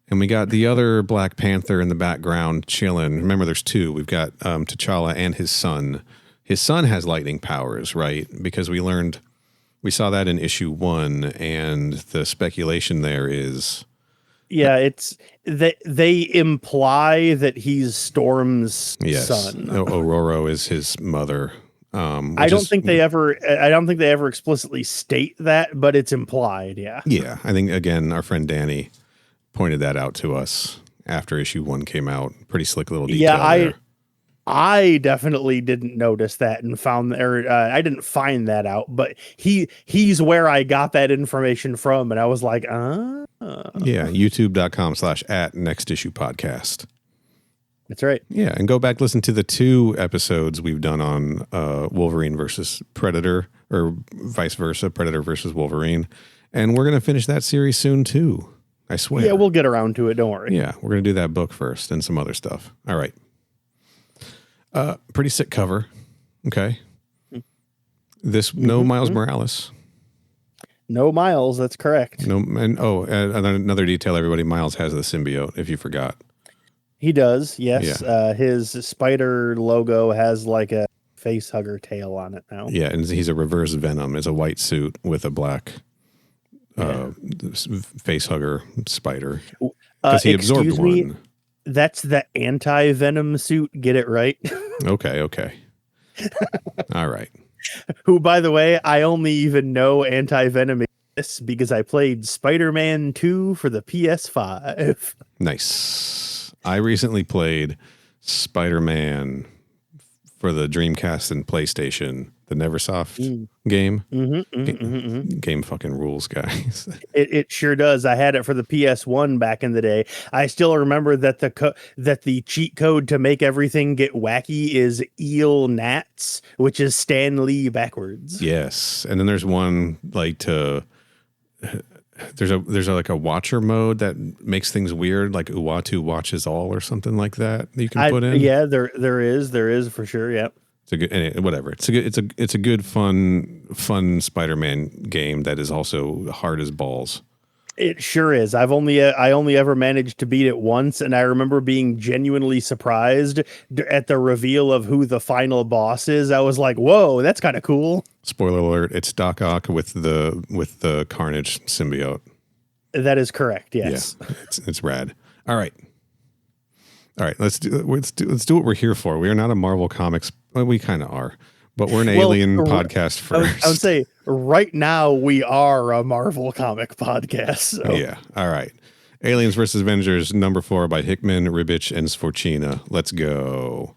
And we got the other Black Panther in the background chilling. Remember, there's two. We've got T'Challa and his son. His son has lightning powers, right? Because we saw that in issue 1, and the speculation there is... Yeah, it's that they imply that he's Storm's son. Aurora is his mother. I don't think they ever explicitly state that, but it's implied. Yeah. Yeah, I think again, our friend Danny pointed that out to us after issue 1 came out. Pretty slick little detail. Yeah, I definitely didn't notice that and I didn't find that out, but he's where I got that information from, and I was like, Yeah, youtube.com/@nextissuepodcast. That's right. Yeah, and go back, listen to the 2 episodes we've done on Wolverine versus Predator, or vice versa, Predator versus Wolverine. And we're going to finish that series soon, too. I swear. Yeah, we'll get around to it. Don't worry. Yeah, we're going to do that book first and some other stuff. All right. Pretty sick cover. Okay. No Miles Morales. No Miles, that's correct. No, and another detail, everybody, Miles has the symbiote, if you forgot. He does, yes. Yeah. His spider logo has like a face hugger tail on it now. Yeah, and he's a reverse Venom. It's a white suit with a black face hugger spider. Because he absorbed one. That's the anti-Venom suit. Get it right? Okay. All right. Who, by the way, I only even know anti-Venom exists because I played Spider-Man 2 for the PS5. Nice. I recently played Spider-Man for the Dreamcast and PlayStation, the Neversoft game. Game fucking rules, guys. It sure does. I had it for the PS1 back in the day. I still remember that the cheat code to make everything get wacky is Eel Nats, which is Stan Lee backwards. Yes, and then there's one like there's like a watcher mode that makes things weird, like Uatu watches all or something like that you can put in. Yeah, there is for sure. Yeah. It's a good, whatever. It's a good fun Spider-Man game that is also hard as balls. It sure is. I only ever managed to beat it once, and I remember being genuinely surprised at the reveal of who the final boss is. I was like, "Whoa, that's kind of cool." Spoiler alert: it's Doc Ock with the Carnage symbiote. That is correct. Yes. Yeah, it's rad. All right. Let's do what we're here for. We are not a Marvel Comics. Well, we kind of are, but we're an alien podcast first. I would say right now we are a Marvel comic podcast. So. Yeah. All right. Aliens versus Avengers #4 by Hickman, Ribic, and Sforcina. Let's go.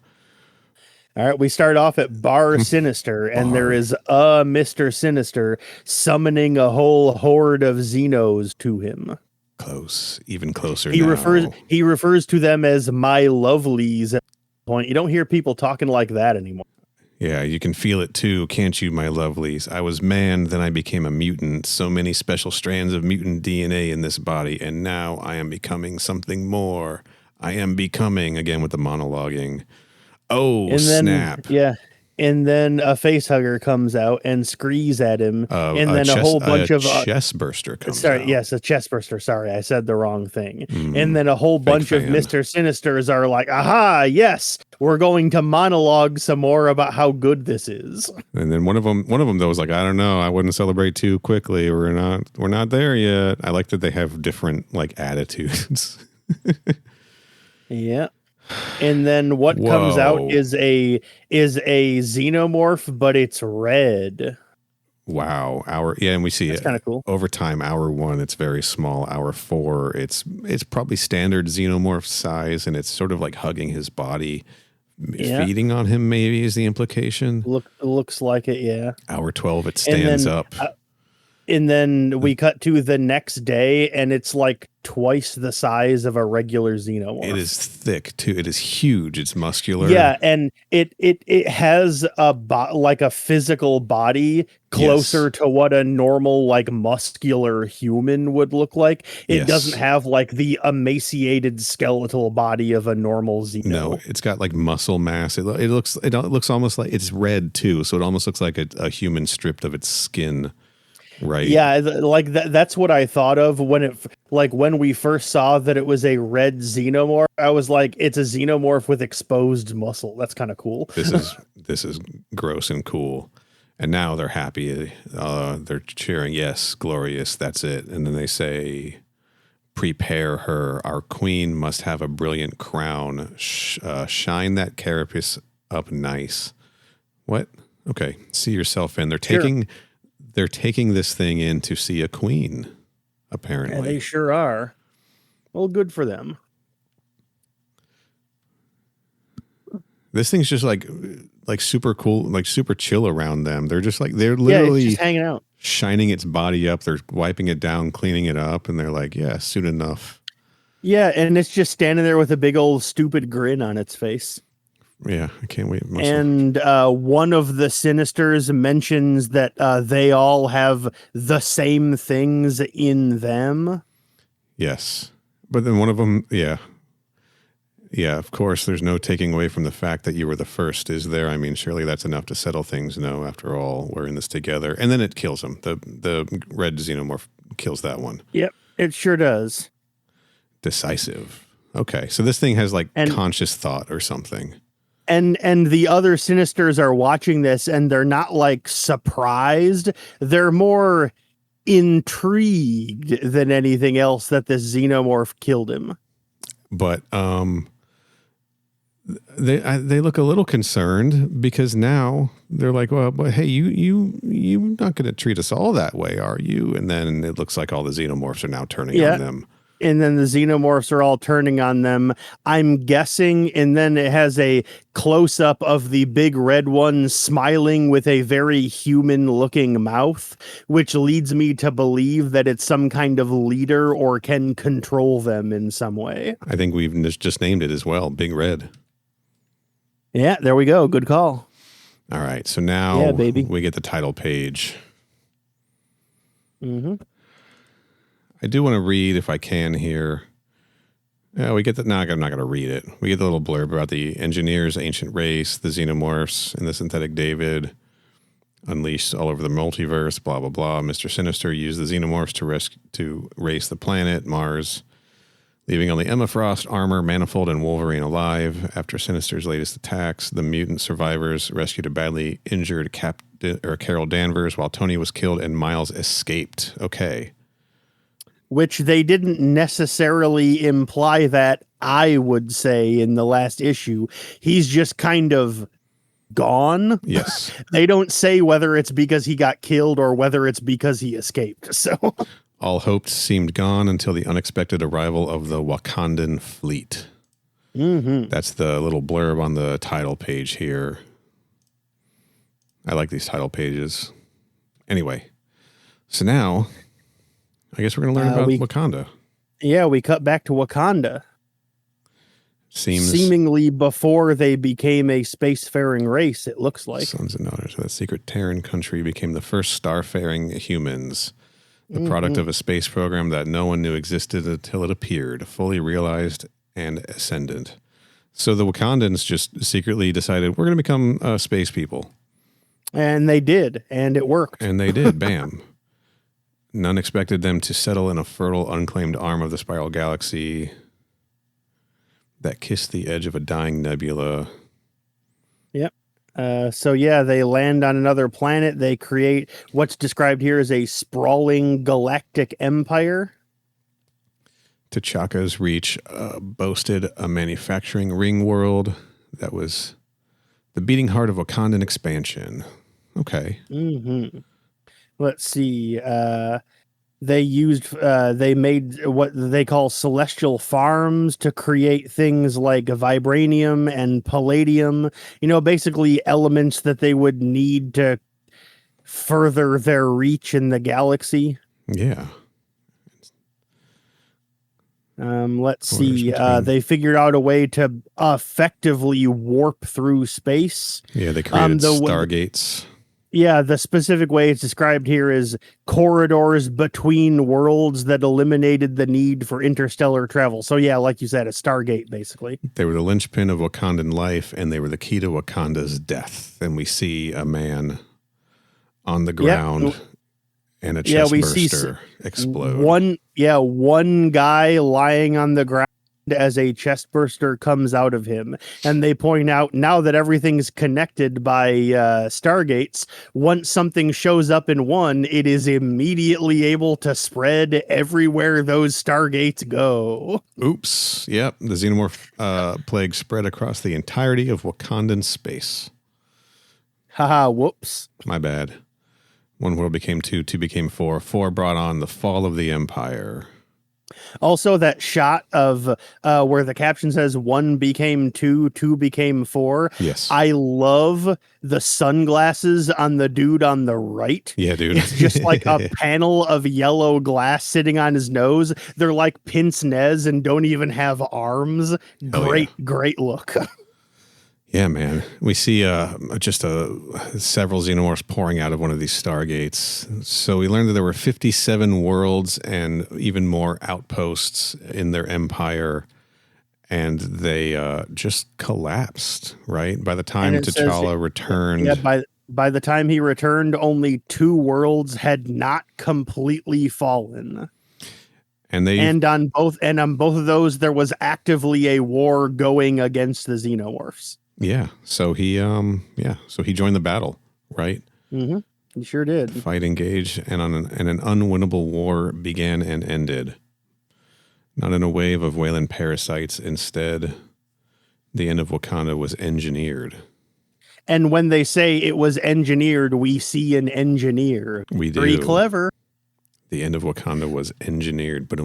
All right. We start off at Bar Sinister, and there is a Mr. Sinister summoning a whole horde of Xenos to him. Close, even closer. He refers to them as my lovelies at this point. You don't hear people talking like that anymore. Yeah, you can feel it too, can't you, my lovelies? I was man, then I became a mutant. So many special strands of mutant DNA in this body, and now I am becoming something more. I am becoming, again with the monologuing. Oh, and then, snap. Yeah. And then a face hugger comes out and screes at him. And then a whole bunch of chest burster comes out. Yes, a chest burster. Sorry, I said the wrong thing. And then a whole bunch of Mr. Sinisters are like, aha, yes, we're going to monologue some more about how good this is. And then one of them though was like, I don't know, I wouldn't celebrate too quickly. We're not there yet. I like that they have different like attitudes. Yeah. And then what comes out is a xenomorph, but it's red. Wow. And we see it's kind of cool. Over time, hour 1, it's very small. Hour 4, it's probably standard xenomorph size, and it's sort of like hugging his body, feeding on him. Maybe is the implication. Looks like it. Yeah. Hour 12, it stands up. And then we cut to the next day, and it's like twice the size of a regular xenomorph. It is thick too. It is huge. It's muscular. Yeah, and it has like a physical body closer to what a normal like muscular human would look like. It doesn't have like the emaciated skeletal body of a normal xeno. No, it's got like muscle mass. It looks almost like it's red too, so it almost looks like a human stripped of its skin. Right. Yeah, like that's what I thought of when we first saw that it was a red xenomorph. I was like, it's a xenomorph with exposed muscle. That's kind of cool. This is gross and cool. And now they're happy. They're cheering, yes, glorious, that's it. And then they say, prepare her. Our queen must have a brilliant crown. Shine that carapace up nice. What? Okay, see yourself in. They're taking this thing in to see a queen, apparently. Yeah, they sure are. Well, good for them. This thing's just like super cool, like super chill around them. They're literally it's just hanging out, shining its body up. They're wiping it down, cleaning it up, and they're like, yeah, soon enough. Yeah, and it's just standing there with a big old stupid grin on its face. Yeah, I can't wait. And one of the Sinisters mentions that they all have the same things in them. Yes. But then one of them, yeah. Yeah, of course, there's no taking away from the fact that you were the first, is there? I mean, surely that's enough to settle things. No, after all, we're in this together. And then it kills him. The red xenomorph kills that one. Yep, it sure does. Decisive. Okay, so this thing has conscious thought or something. And the other Sinisters are watching this, and they're not like surprised. They're more intrigued than anything else that this xenomorph killed him. But they look a little concerned because now they're like, well, but hey, you're not going to treat us all that way, are you? And then it looks like all the xenomorphs are now turning on them. And then the xenomorphs are all turning on them, I'm guessing. And then it has a close-up of the big red one smiling with a very human-looking mouth, which leads me to believe that it's some kind of leader or can control them in some way. I think we've just named it as well, Big Red. Yeah, there we go. Good call. All right, so now we get the title page. Mm-hmm. I do want to read, if I can, here. Yeah, we get the. No, I'm not going to read it. We get the little blurb about the engineers' ancient race, the xenomorphs, and the synthetic David unleashed all over the multiverse. Blah blah blah. Mr. Sinister used the xenomorphs to race the planet Mars, leaving only Emma Frost, Armor, Manifold, and Wolverine alive. After Sinister's latest attacks, the mutant survivors rescued a badly injured Carol Danvers, while Tony was killed and Miles escaped. Okay. Which they didn't necessarily imply that, I would say, in the last issue. He's just kind of gone. Yes. They don't say whether it's because he got killed or whether it's because he escaped. So all hope seemed gone until the unexpected arrival of the Wakandan fleet. Mm-hmm. That's the little blurb on the title page here. I like these title pages. Anyway, so now I guess we're going to learn about Wakanda. Yeah, we cut back to Wakanda. Seemingly before they became a spacefaring race, it looks like. Sons and daughters of that secret Terran country became the first starfaring humans, the product of a space program that no one knew existed until it appeared, fully realized and ascendant. So the Wakandans just secretly decided, we're going to become space people. And they did, and it worked. And they did, bam. None expected them to settle in a fertile, unclaimed arm of the spiral galaxy that kissed the edge of a dying nebula. Yep. So they land on another planet. They create what's described here as a sprawling galactic empire. T'Chaka's reach boasted a manufacturing ring world that was the beating heart of Wakandan expansion. Okay. Mm-hmm. Let's see. They made what they call celestial farms to create things like vibranium and palladium, basically elements that they would need to further their reach in the galaxy. Yeah. Let's Borders see. between- They figured out a way to effectively warp through space. Yeah, they created the- stargates. Yeah, the specific way it's described here is corridors between worlds that eliminated the need for interstellar travel. So yeah, like you said, a Stargate, basically. They were the linchpin of Wakandan life, and they were the key to Wakanda's death. And we see a man on the ground and a chest burster explode. One guy lying on the ground as a chest burster comes out of him. And they point out, now that everything's connected by Stargates, once something shows up in one, it is immediately able to spread everywhere those Stargates go. Oops. Yep. The xenomorph plague spread across the entirety of Wakandan space. Haha, whoops. My bad. One world became two, two became four. Four brought on the fall of the empire. Also, that shot of where the caption says 1 became 2, 2 became 4. Yes. I love the sunglasses on the dude on the right. Yeah, dude. It's just like a panel of yellow glass sitting on his nose. They're like pince nez and don't even have arms. Great look. Yeah, man. We see several xenomorphs pouring out of one of these stargates. So we learned that there were 57 worlds and even more outposts in their empire, and they just collapsed, right? By the time T'Challa returned. Yeah, by the time he returned, only 2 worlds had not completely fallen. And on both of those, there was actively a war going against the xenomorphs. Yeah. So he joined the battle, right? Mm-hmm. He sure did. Fight engaged, and an unwinnable war began and ended. Not in a wave of Wayland parasites. Instead, the end of Wakanda was engineered. And when they say it was engineered, we see an engineer. We do. Pretty clever. The end of Wakanda was engineered. But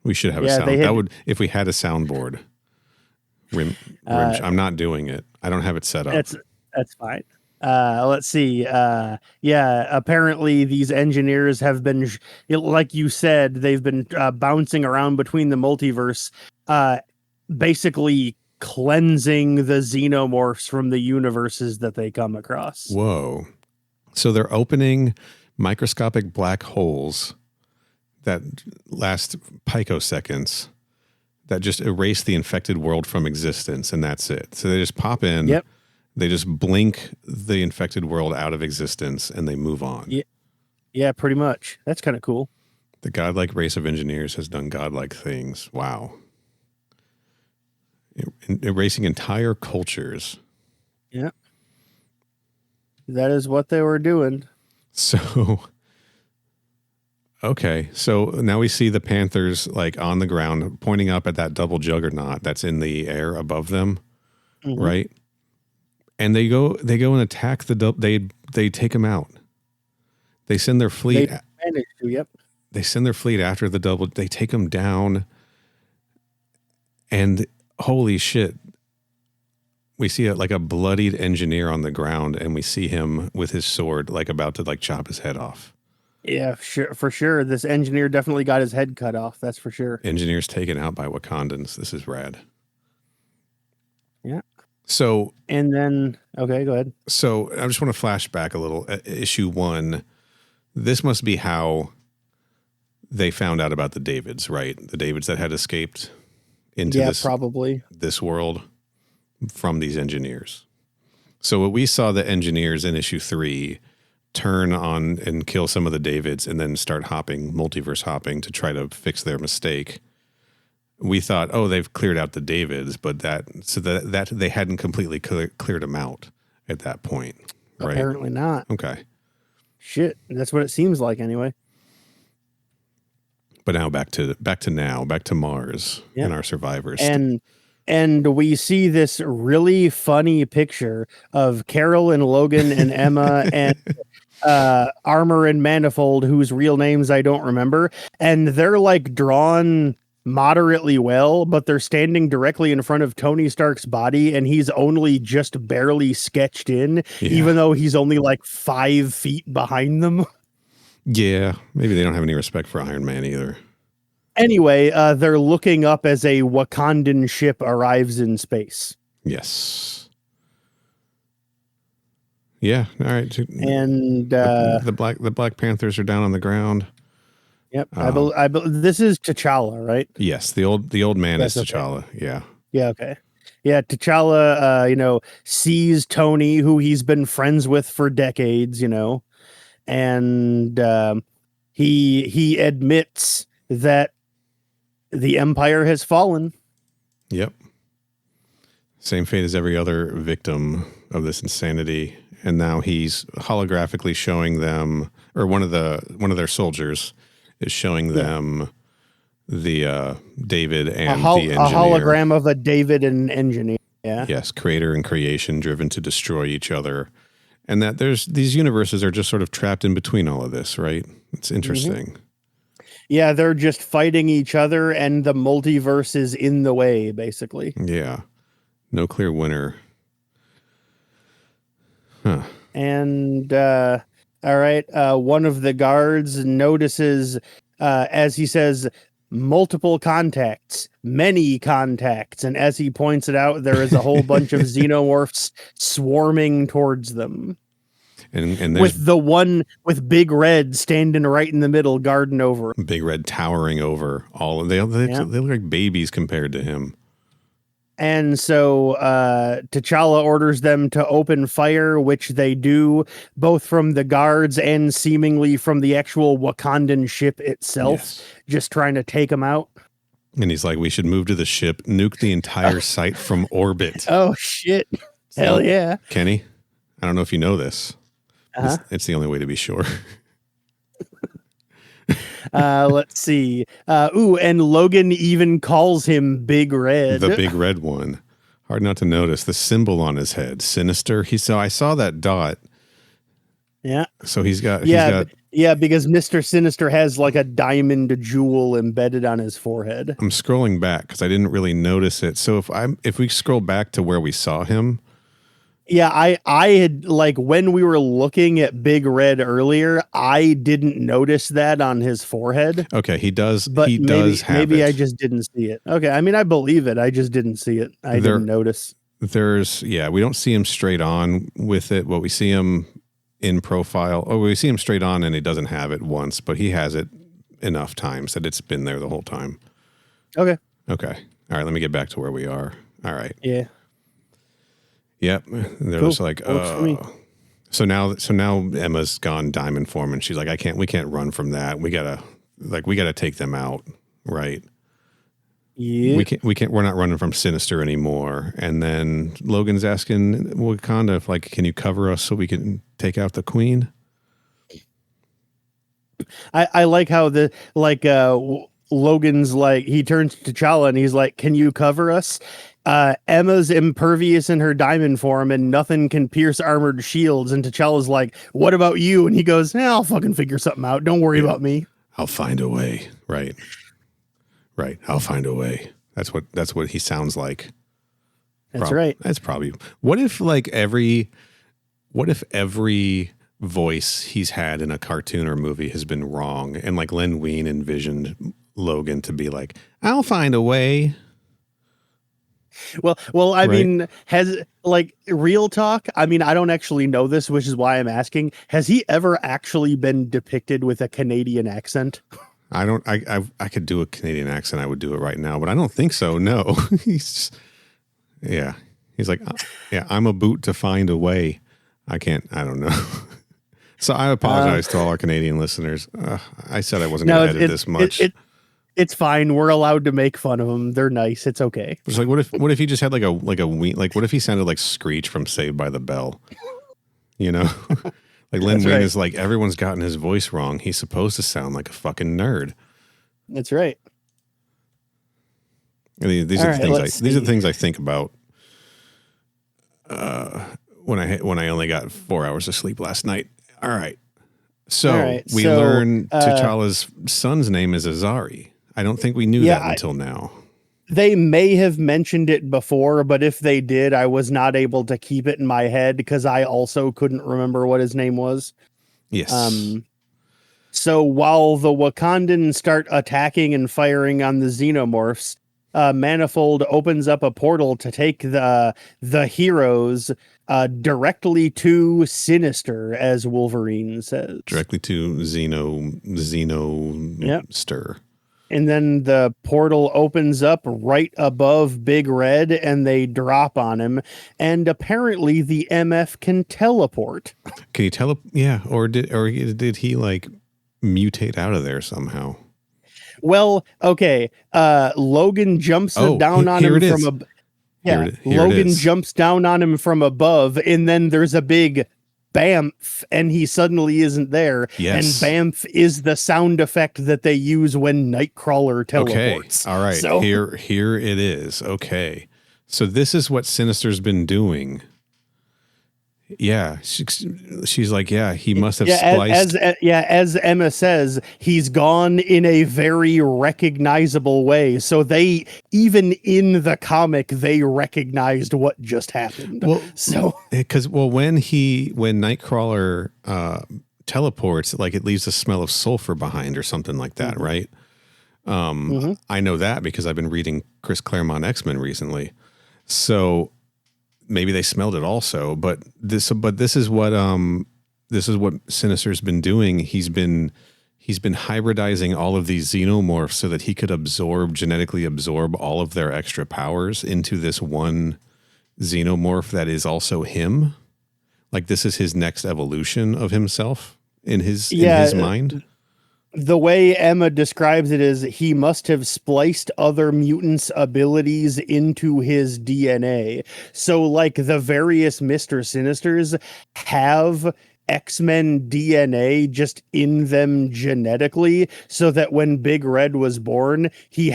we should have a sound. If we had a soundboard. I'm not doing it. I don't have it set up. That's fine. Let's see. Apparently these engineers have been, like you said, they've been bouncing around between the multiverse, basically cleansing the xenomorphs from the universes that they come across. Whoa. So they're opening microscopic black holes that last picoseconds that just erase the infected world from existence, and that's it. So they just pop in, they just blink the infected world out of existence, and they move on. Yeah, pretty much. That's kind of cool. The godlike race of engineers has done godlike things. Wow. Erasing entire cultures. Yeah. That is what they were doing. So... Okay, so now we see the Panthers like on the ground pointing up at that double juggernaut that's in the air above them, right? And they go and attack they take them out. They send their fleet. They managed to, yep. They send their fleet after the double. They take them down, and holy shit, we see a bloodied engineer on the ground, and we see him with his sword like about to like chop his head off. Yeah, for sure. This engineer definitely got his head cut off. That's for sure. Engineers taken out by Wakandans. This is rad. Yeah. So, and then, okay, go ahead. So I just want to flash back a little. Issue 1. This must be how they found out about the Davids, right? The Davids that had escaped into this world from these engineers. So what we saw the engineers in issue 3 turn on and kill some of the Davids and then start multiverse hopping to try to fix their mistake. We thought, they've cleared out the Davids, but that they hadn't completely cleared them out at that point, right? Apparently not. Okay. Shit, that's what it seems like anyway. But now back to Mars and our survivors. And we see this really funny picture of Carol and Logan and Emma and Armor and Manifold, whose real names I don't remember. And they're like drawn moderately well, but they're standing directly in front of Tony Stark's body, and he's only just barely sketched in, even though he's only like 5 feet behind them. Yeah, maybe they don't have any respect for Iron Man either. Anyway, they're looking up as a Wakandan ship arrives in space. Yes. Yeah. All right. And the Black Panthers are down on the ground. Yep. This is T'Challa, right? Yes. The old man is That's T'Challa. okay. Yeah. Yeah. Okay. Yeah. T'Challa, sees Tony, who he's been friends with for decades, and he admits that the Empire has fallen. Yep. Same fate as every other victim of this insanity. And now he's holographically showing them, or one of their soldiers is showing them the David and the engineer. A hologram of a David and engineer. Yeah. Yes, creator and creation driven to destroy each other. And that these universes are just sort of trapped in between all of this, right? It's interesting. Mm-hmm. Yeah, they're just fighting each other, and the multiverse is in the way, basically. Yeah. No clear winner. Huh. And all right, one of the guards notices, as he says, multiple contacts, many contacts, and as he points it out, there is a whole bunch of xenomorphs swarming towards them. And with the one with Big Red standing right in the middle, guarding over. Big Red towering over all of they look like babies compared to him. And so T'Challa orders them to open fire, which they do, both from the guards and seemingly from the actual Wakandan ship itself, just trying to take them out. And he's like, we should move to the ship, nuke the entire site from orbit. Oh, shit. Hell yeah. Kenny, I don't know if you know this. It's the only way to be sure. Let's see. And Logan even calls him Big Red. The Big Red one. Hard not to notice the symbol on his head. Sinister. I saw that dot. Yeah. So he's got because Mr. Sinister has like a diamond jewel embedded on his forehead. I'm scrolling back because I didn't really notice it. So if we scroll back to where we saw him. Yeah, I had, like, when we were looking at Big Red earlier, I didn't notice that on his forehead. Okay, he does. But he does have maybe it. I just didn't see it. Okay, I mean, I believe it. I just didn't see it. I didn't notice. We don't see him straight on with it. Well, we see him in profile. Oh, we see him straight on and he doesn't have it once, but he has it enough times that it's been there the whole time. Okay. All right, let me get back to where we are. All right. Yeah. Yep. They're just like, so now Emma's gone diamond form and she's like, we can't run from that. We gotta take them out. Right. Yeah. We're not running from Sinister anymore. And then Logan's asking Wakanda if, like, can you cover us so we can take out the Queen? I like how Logan's like, he turns to T'Challa and he's like, can you cover us? Emma's impervious in her diamond form and nothing can pierce armored shields. And T'Challa's like, what about you? And he goes, I'll fucking figure something out. Don't worry about me. I'll find a way. Right. I'll find a way. That's what he sounds like. That's right. That's probably, what if every voice he's had in a cartoon or movie has been wrong, and like Len Wein envisioned Logan to be like, I'll find a way. Well, I mean, has, like, real talk, I mean, I don't actually know this, which is why I'm asking. Has he ever actually been depicted with a Canadian accent? I could do a Canadian accent. I would do it right now, but I don't think so. No. He's like, I'm a boot to find a way. I don't know. So I apologize to all our Canadian listeners. I said I wasn't going to edit this much. It's fine. We're allowed to make fun of them. They're nice. It's okay. It's like, what if he just had like a what if he sounded like Screech from Saved by the Bell? You know, like Len Wein is like, everyone's gotten his voice wrong. He's supposed to sound like a fucking nerd. That's right. These are the things I think about when I only got 4 hours of sleep last night. All right. So we learn T'Challa's son's name is Azari. I don't think we knew Yeah, that until now. They may have mentioned it before, but if they did, I was not able to keep it in my head because I also couldn't remember what his name was. Yes. So while the Wakandans start attacking and firing on the xenomorphs, Manifold opens up a portal to take the heroes directly to Sinister, as Wolverine says. Directly to Xeno Yep. Stir. And then the portal opens up right above Big Red and they drop on him. And apparently the MF can teleport. Can you yeah, or did he like mutate out of there somehow? Well, okay. Logan jumps down on him from Logan jumps down on him from above, and then there's a big bamf, and he suddenly isn't there. Yes. And bamf is the sound effect that they use when Nightcrawler teleports. Okay. All right. So here it is. Okay. So this is what Sinister's been doing. Yeah, she's like, yeah, he must have spliced. As Emma says, he's gone in a very recognizable way. So they, even in the comic, they recognized what just happened. Well, so because when Nightcrawler teleports, like it leaves a smell of sulfur behind or something like that, right? I know that because I've been reading Chris Claremont X-Men recently, so. Maybe they smelled it also, but this is what Sinister's been doing. He's been hybridizing all of these xenomorphs so that he could genetically absorb all of their extra powers into this one xenomorph that is also him. Like this is his next evolution of himself in his mind. The way Emma describes it is he must have spliced other mutants' abilities into his DNA. So, like, the various Mr. Sinisters have X-Men DNA just in them genetically, so that when Big Red was born, he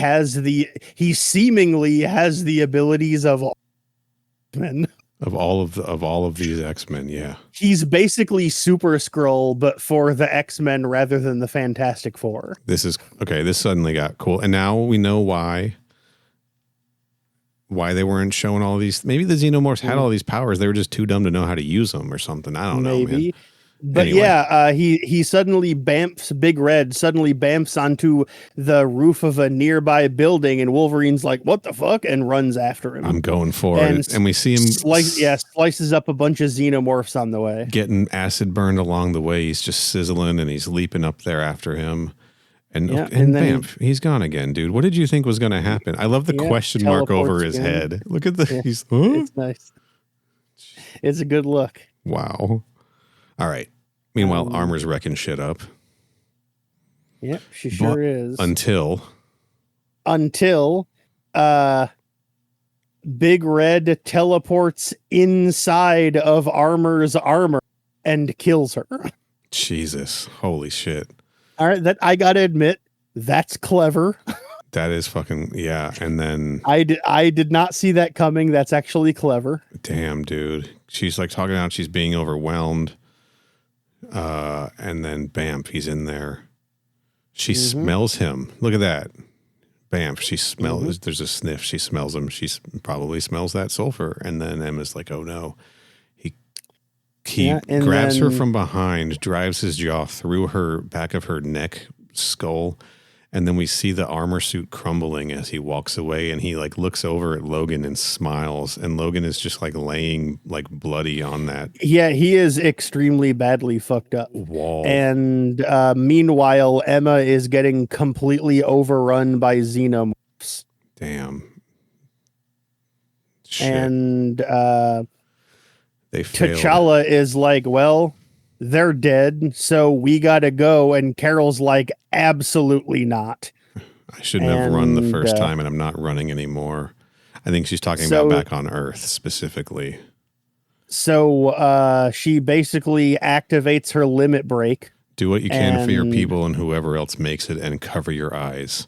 seemingly has the abilities of all X-Men. Of all of these X-Men, yeah. He's basically Super Skrull, but for the X-Men rather than the Fantastic Four. This is okay. This suddenly got cool, and now we know why they weren't showing all these. Maybe the Xenomorphs had all these powers. They were just too dumb to know how to use them or something. I don't know, man. But anyway. He suddenly bamfs, Big Red suddenly bamfs onto the roof of a nearby building, and Wolverine's like, what the fuck? And runs after him. I'm going for it. And we see him slices up a bunch of xenomorphs on the way. Getting acid burned along the way. He's just sizzling and he's leaping up there after him. And bam, he's gone again, dude. What did you think was going to happen? I love the question mark over his head. Look at the, he's, It's nice. It's a good look. Wow. All right. Meanwhile, Armor's wrecking shit up. Yep, she sure is. Until Big Red teleports inside of Armor's armor and kills her. Jesus. Holy shit. All right, that I gotta admit, that's clever. That is fucking, yeah. And then I did not see that coming. That's actually clever. Damn, dude. She's like talking about she's being overwhelmed. And then bam, he's in there. She smells him. Look at that. Bam, she smells, there's a sniff. She smells him. She probably smells that sulfur. And then Emma's like, oh no. He grabs her from behind, drives his jaw through her back of her neck, skull. And then we see the armor suit crumbling as he walks away, and he like looks over at Logan and smiles, and Logan is just like laying like bloody on that. Yeah, he is extremely badly fucked up. Wall. And meanwhile, Emma is getting completely overrun by xenomorphs. Damn. Shit. And they failed. T'Challa is like, well, they're dead, so we gotta go. And Carol's like, absolutely not. I shouldn't have run the first time, and I'm not running anymore. I think she's talking about back on Earth specifically. So she basically activates her limit break. Do what you can for your people and whoever else makes it, and cover your eyes.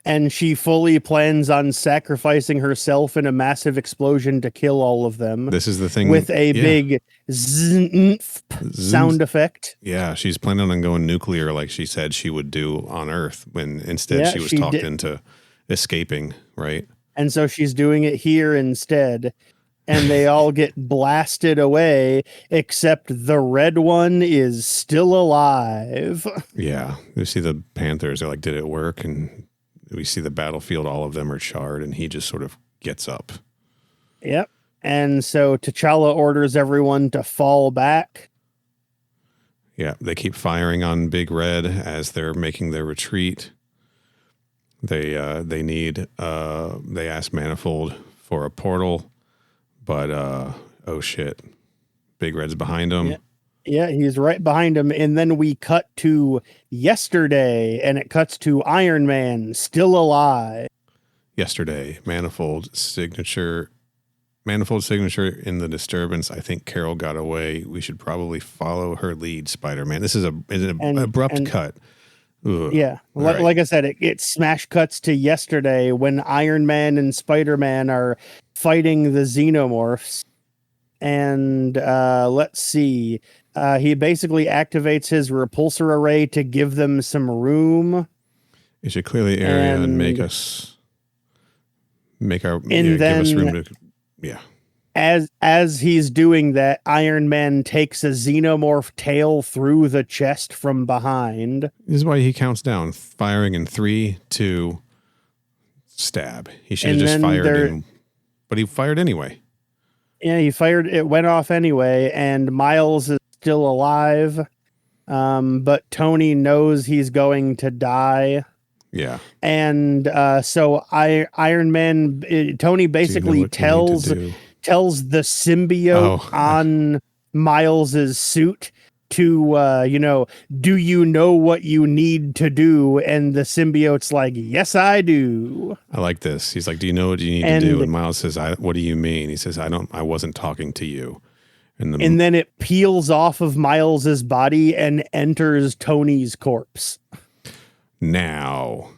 and she fully plans on sacrificing herself in a massive explosion to kill all of them. This is the thing with a big zzz sound effect. Yeah, she's planning on going nuclear like she said she would do on Earth when instead she was talked into escaping, right? And so she's doing it here instead. And they all get blasted away, except the red one is still alive. Yeah, we see the Panthers. They're like, did it work? And we see the battlefield. All of them are charred, and he just sort of gets up. Yep. And so T'Challa orders everyone to fall back. Yeah, they keep firing on Big Red as they're making their retreat. They ask Manifold for a portal, but oh shit, Big Red's behind him. Yeah, he's right behind him. And then we cut to yesterday, and it cuts to Iron Man still alive. Yesterday, Manifold signature in the disturbance. I think Carol got away. We should probably follow her lead, Spider-Man. This is an abrupt cut. Ugh. Yeah, like I said, it smash cuts to yesterday when Iron Man and Spider-Man are fighting the Xenomorphs. And let's see. He basically activates his repulsor array to give them some room. It should clear the area and give us room to. Yeah. As he's doing that, Iron Man takes a xenomorph tail through the chest from behind. This is why he counts down, firing in 3, 2, stab. He should have just fired, but he fired anyway. Yeah, he fired. It went off anyway, and Miles is still alive, but Tony knows he's going to die. Yeah, and so Iron Man, Tony basically tells the symbiote on Miles's suit to, do you know what you need to do? And the symbiote's like, yes, I do. I like this. He's like, do you know what you need to do? And Miles says, what do you mean? He says, I wasn't talking to you. And then it peels off of Miles's body and enters Tony's corpse. Now.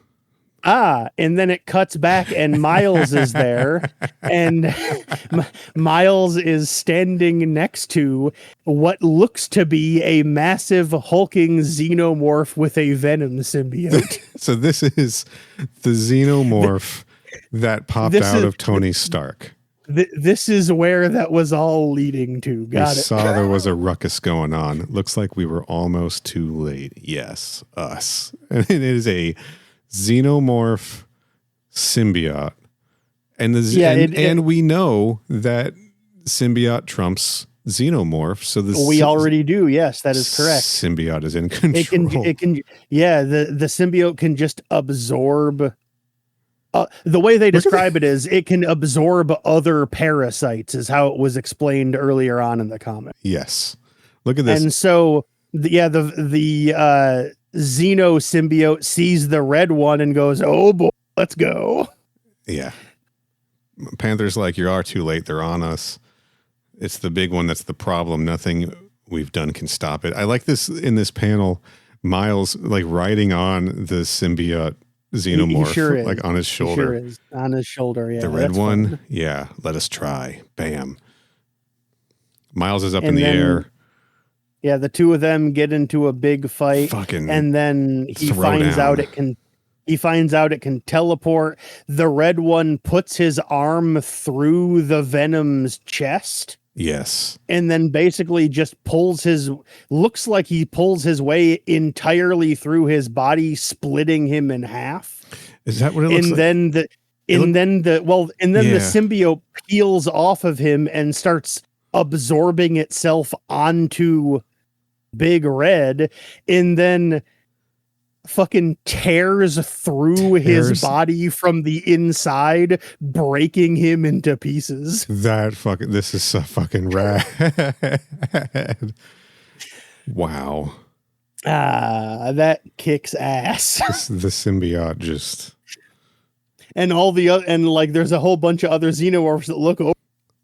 And then it cuts back and Miles is there, and Miles is standing next to what looks to be a massive hulking xenomorph with a venom symbiote. So this is the xenomorph that popped out of Tony Stark. This is where that was all leading to. Got it. Saw there was a ruckus going on. Looks like we were almost too late. Yes, us. And it is a xenomorph symbiote, and we know that symbiote trumps xenomorph. So we already do. Yes, that is correct. Symbiote is in control. It can. Yeah, the symbiote can just absorb. The way they describe it is it can absorb other parasites, is how it was explained earlier on in the comic. Yes, look at this. And so the Xeno symbiote sees the red one and goes, oh boy, let's go. Yeah. Panther's like, you are too late. They're on us. It's the big one that's the problem. Nothing we've done can stop it. I like this in this panel, Miles like riding on the symbiote xenomorph, he sure like on his shoulder. He sure is. On his shoulder, yeah. The red one, fun. Yeah, let us try. Bam. Miles is up in the air. Yeah, the two of them get into a big fight, and then he finds out it can teleport. The red one puts his arm through the Venom's chest. Yes. And then basically just looks like he pulls his way entirely through his body, splitting him in half. Is that what it looks like? The symbiote peels off of him and starts absorbing itself onto Big Red, and then fucking tears through his body from the inside, breaking him into pieces. This is so fucking rad. Wow. That kicks ass. The symbiote just. And there's a whole bunch of other xenomorphs that look over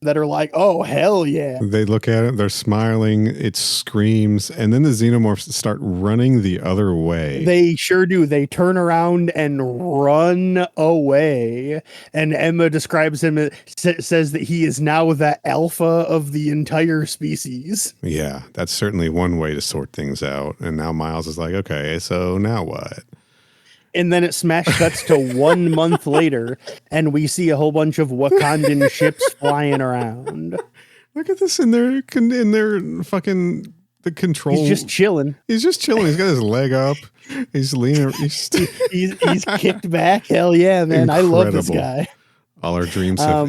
that are like, oh, hell yeah. They look at it, they're smiling, it screams, and then the xenomorphs start running the other way. They sure do. They turn around and run away. And Emma describes him, says that he is now the alpha of the entire species. Yeah, that's certainly one way to sort things out. And now Miles is like, okay, so now what? And then it smash cuts to 1 month later, and we see a whole bunch of Wakandan ships flying around. Look at this in their fucking the control. He's just chilling. He's just chilling. He's got his leg up. He's leaning. He's kicked back. Hell yeah, man! Incredible. I love this guy. All our dreams have.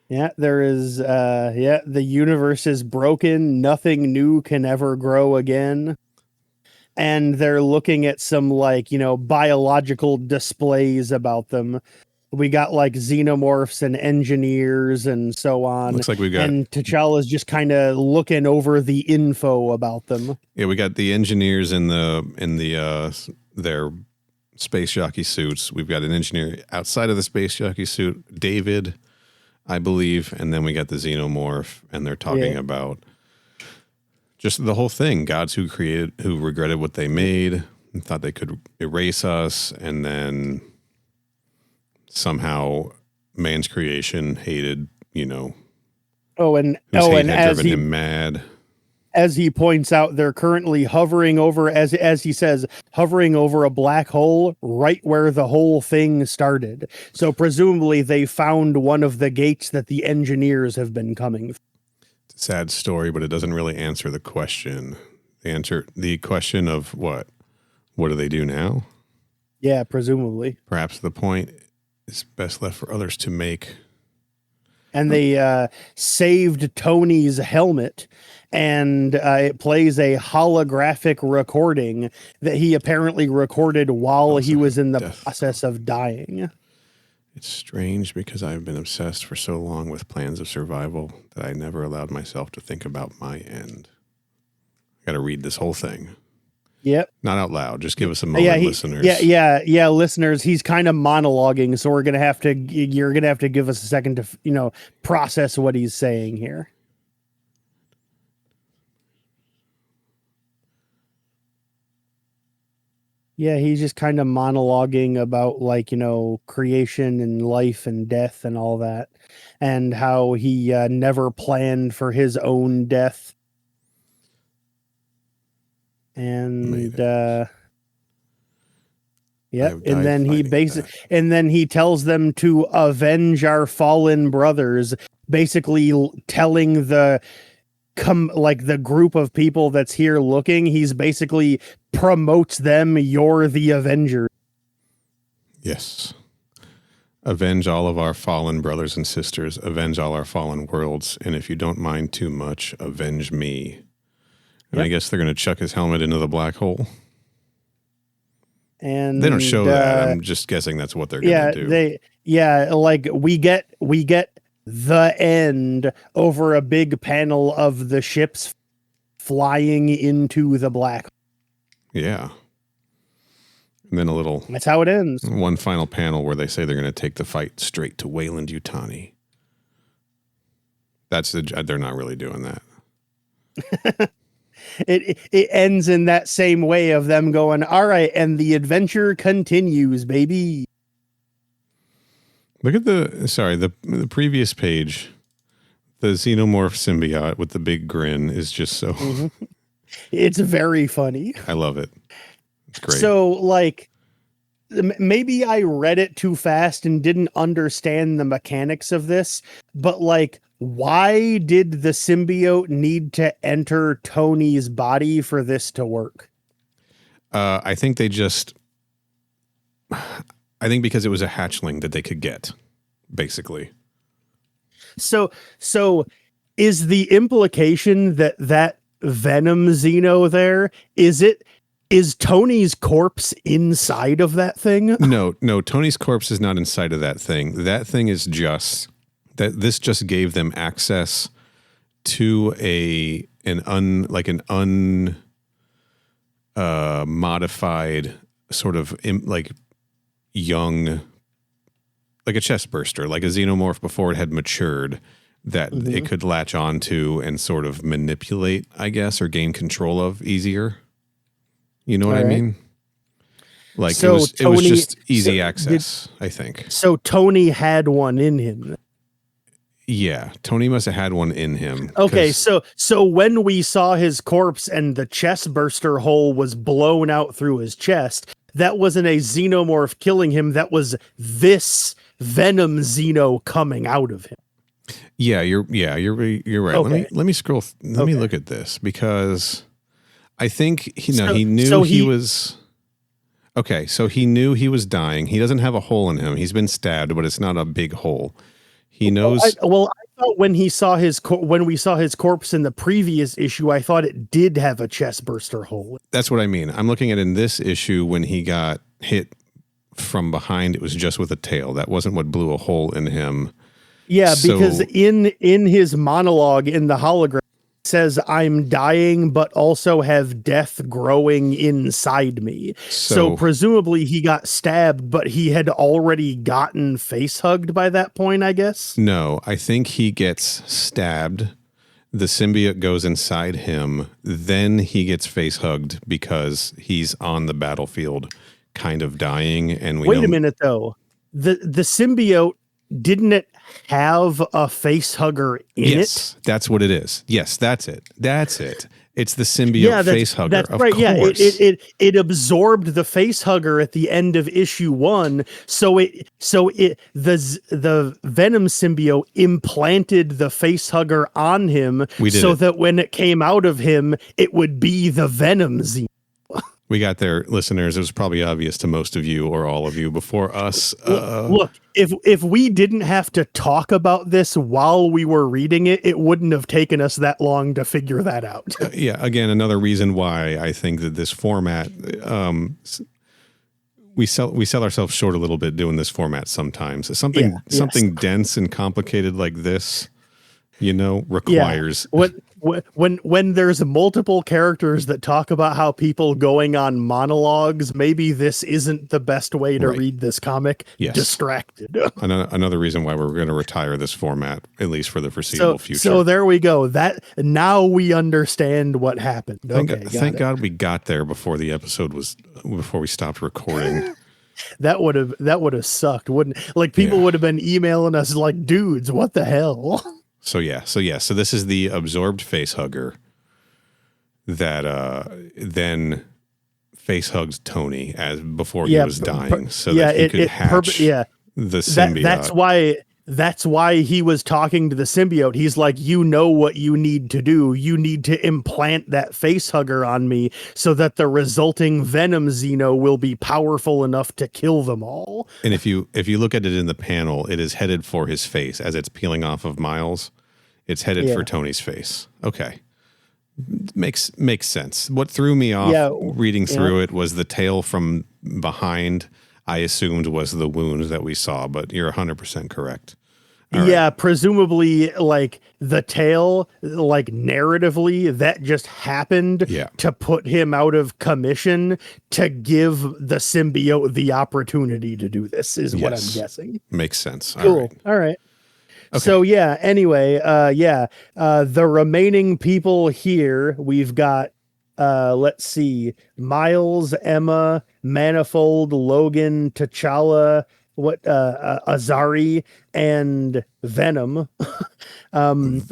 Yeah, there is. The universe is broken. Nothing new can ever grow again. And they're looking at some biological displays about them. We got like xenomorphs and engineers and so on. Looks like we got. And T'Challa's just kind of looking over the info about them. Yeah, we got the engineers in their space jockey suits. We've got an engineer outside of the space jockey suit, David, I believe, and then we got the xenomorph, and they're talking about just the whole thing. Gods who regretted what they made and thought they could erase us, and then somehow man's creation hated, and as him mad. As he points out, they're currently hovering over, as he says, hovering over a black hole right where the whole thing started. So presumably they found one of the gates that the engineers have been coming through. It's a sad story, but it doesn't really answer the question. Answer the question of what? What do they do now? Yeah, presumably. Perhaps the point is best left for others to make. And they saved Tony's helmet, and it plays a holographic recording that he apparently recorded while he was in the process of dying. It's strange because I've been obsessed for so long with plans of survival that I never allowed myself to think about my end. I got to read this whole thing. Yep. Not out loud. Just give us a moment, listeners. Yeah, listeners. He's kind of monologuing, so you're gonna have to give us a second to process what he's saying here. Yeah, he's just kind of monologuing about creation and life and death and all that, and how he never planned for his own death. And and then he tells them to avenge our fallen brothers, basically telling the group of people that's here looking, he's basically promotes them, you're the Avengers. Yes. Avenge all of our fallen brothers and sisters, avenge all our fallen worlds, and if you don't mind too much, avenge me. And I guess they're going to chuck his helmet into the black hole. And they don't show that. I'm just guessing that's what they're going to do. We get the end over a big panel of the ships flying into the black hole. Yeah. And then that's how it ends. One final panel where they say they're going to take the fight straight to Wayland-Yutani. They're not really doing that. It ends in that same way of them going, all right, and the adventure continues, baby. Look at the previous page. The xenomorph symbiote with the big grin is just so... Mm-hmm. It's very funny. I love it. It's great. So, maybe I read it too fast and didn't understand the mechanics of this, but, why did the symbiote need to enter Tony's body for this to work? I think because it was a hatchling that they could get, basically. So is the implication that Venom Xeno there, is Tony's corpse inside of that thing? No, Tony's corpse is not inside of that thing. That thing is just... this just gave them access to an unmodified sort of young like a chest burster, like a xenomorph before it had matured, that it could latch onto and sort of manipulate, I guess, or gain control of easier. You know what I mean? Like So it was Tony- just easy so access, I think. So Tony had one in him. Yeah, Tony must have had one in him. Okay, 'cause- so when we saw his corpse and the chest burster hole was blown out through his chest, that wasn't a xenomorph killing him. That was this Venom Xeno coming out of him. yeah, you're right. Okay. Let me scroll. Let me Okay. look at this because I think he So- knew so he he- was. Okay, so he knew he was dying. He doesn't have a hole in him. He's been stabbed, but it's not a big hole. He knows. I thought when he saw when we saw his corpse in the previous issue, I thought it did have a chest burster hole. That's what I mean. I'm looking at in this issue when he got hit from behind. It was just with a tail. That wasn't what blew a hole in him. Yeah, because So- in his monologue in the hologram, it says I'm dying, but also have death growing inside me. So presumably he got stabbed, but he had already gotten face hugged by that point, I guess. No, I think he gets stabbed. The symbiote goes inside him. Then he gets face hugged because he's on the battlefield, kind of dying. And we Wait a don't- minute though. The symbiote, didn't it have a face hugger in it? Yes, that's what it is. Yes, that's it. That's it. It's the symbiote face hugger. That's of right. course. Yeah, it absorbed the face hugger at the end of issue 1. So the Venom symbiote implanted the face hugger on him, We did so it. that when it came out of him, it would be the Venom Xeno. We got there, listeners. It was probably obvious to most of you or all of you before us. Look, if we didn't have to talk about this while we were reading it, it wouldn't have taken us that long to figure that out. Yeah, again, another reason why I think that this format, we sell ourselves short a little bit doing this format sometimes. Something dense and complicated like this, requires. When there's multiple characters that talk about how people going on monologues, maybe this isn't the best way to Right. read this comic. Yes. Distracted. Another reason why we're going to retire this format, at least for the foreseeable future. So there we go. That now we understand what happened. Thank God we got there before the episode before we stopped recording. That would have sucked, wouldn't it? Like people would have been emailing us like, dudes, what the hell? So this is the absorbed face hugger that then face hugs Tony before he was dying, that he could hatch the symbiote. That's why he was talking to the symbiote. He's like, you know what you need to do. You need to implant that face hugger on me so that the resulting Venom Xeno will be powerful enough to kill them all. And if you look at it in the panel, it is headed for his face as it's peeling off of Miles. It's headed for Tony's face. Okay. Makes sense. What threw me off reading through it was the tail from behind. I assumed was the wound that we saw, but you're 100% correct. All right. Presumably like the tail, like narratively, that just happened to put him out of commission to give the symbiote the opportunity to do this is what I'm guessing. Makes sense. Cool. All right. Okay. So anyway, the remaining people here, we've got let's see, Miles, Emma, Manifold, Logan, T'Challa, Azari, and Venom. Venom.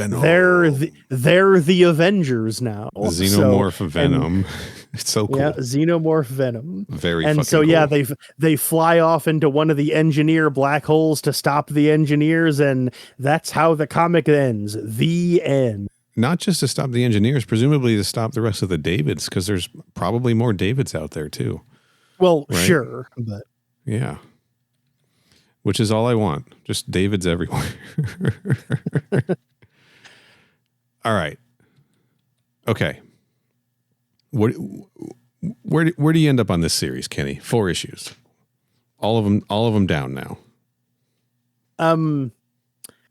They're the Avengers now. Xenomorph Venom. It's so cool. Yeah, Xenomorph Venom. Very and fucking so cool. they fly off into one of the engineer black holes to stop the engineers, and that's how the comic ends. The end. Not just to stop the engineers, presumably to stop the rest of the Davids, because there's probably more Davids out there too. Well, right? sure, but yeah. Which is all I want. Just Davids everywhere. All right. Okay. Where do you end up on this series, Kenny? 4 issues. All of them down now.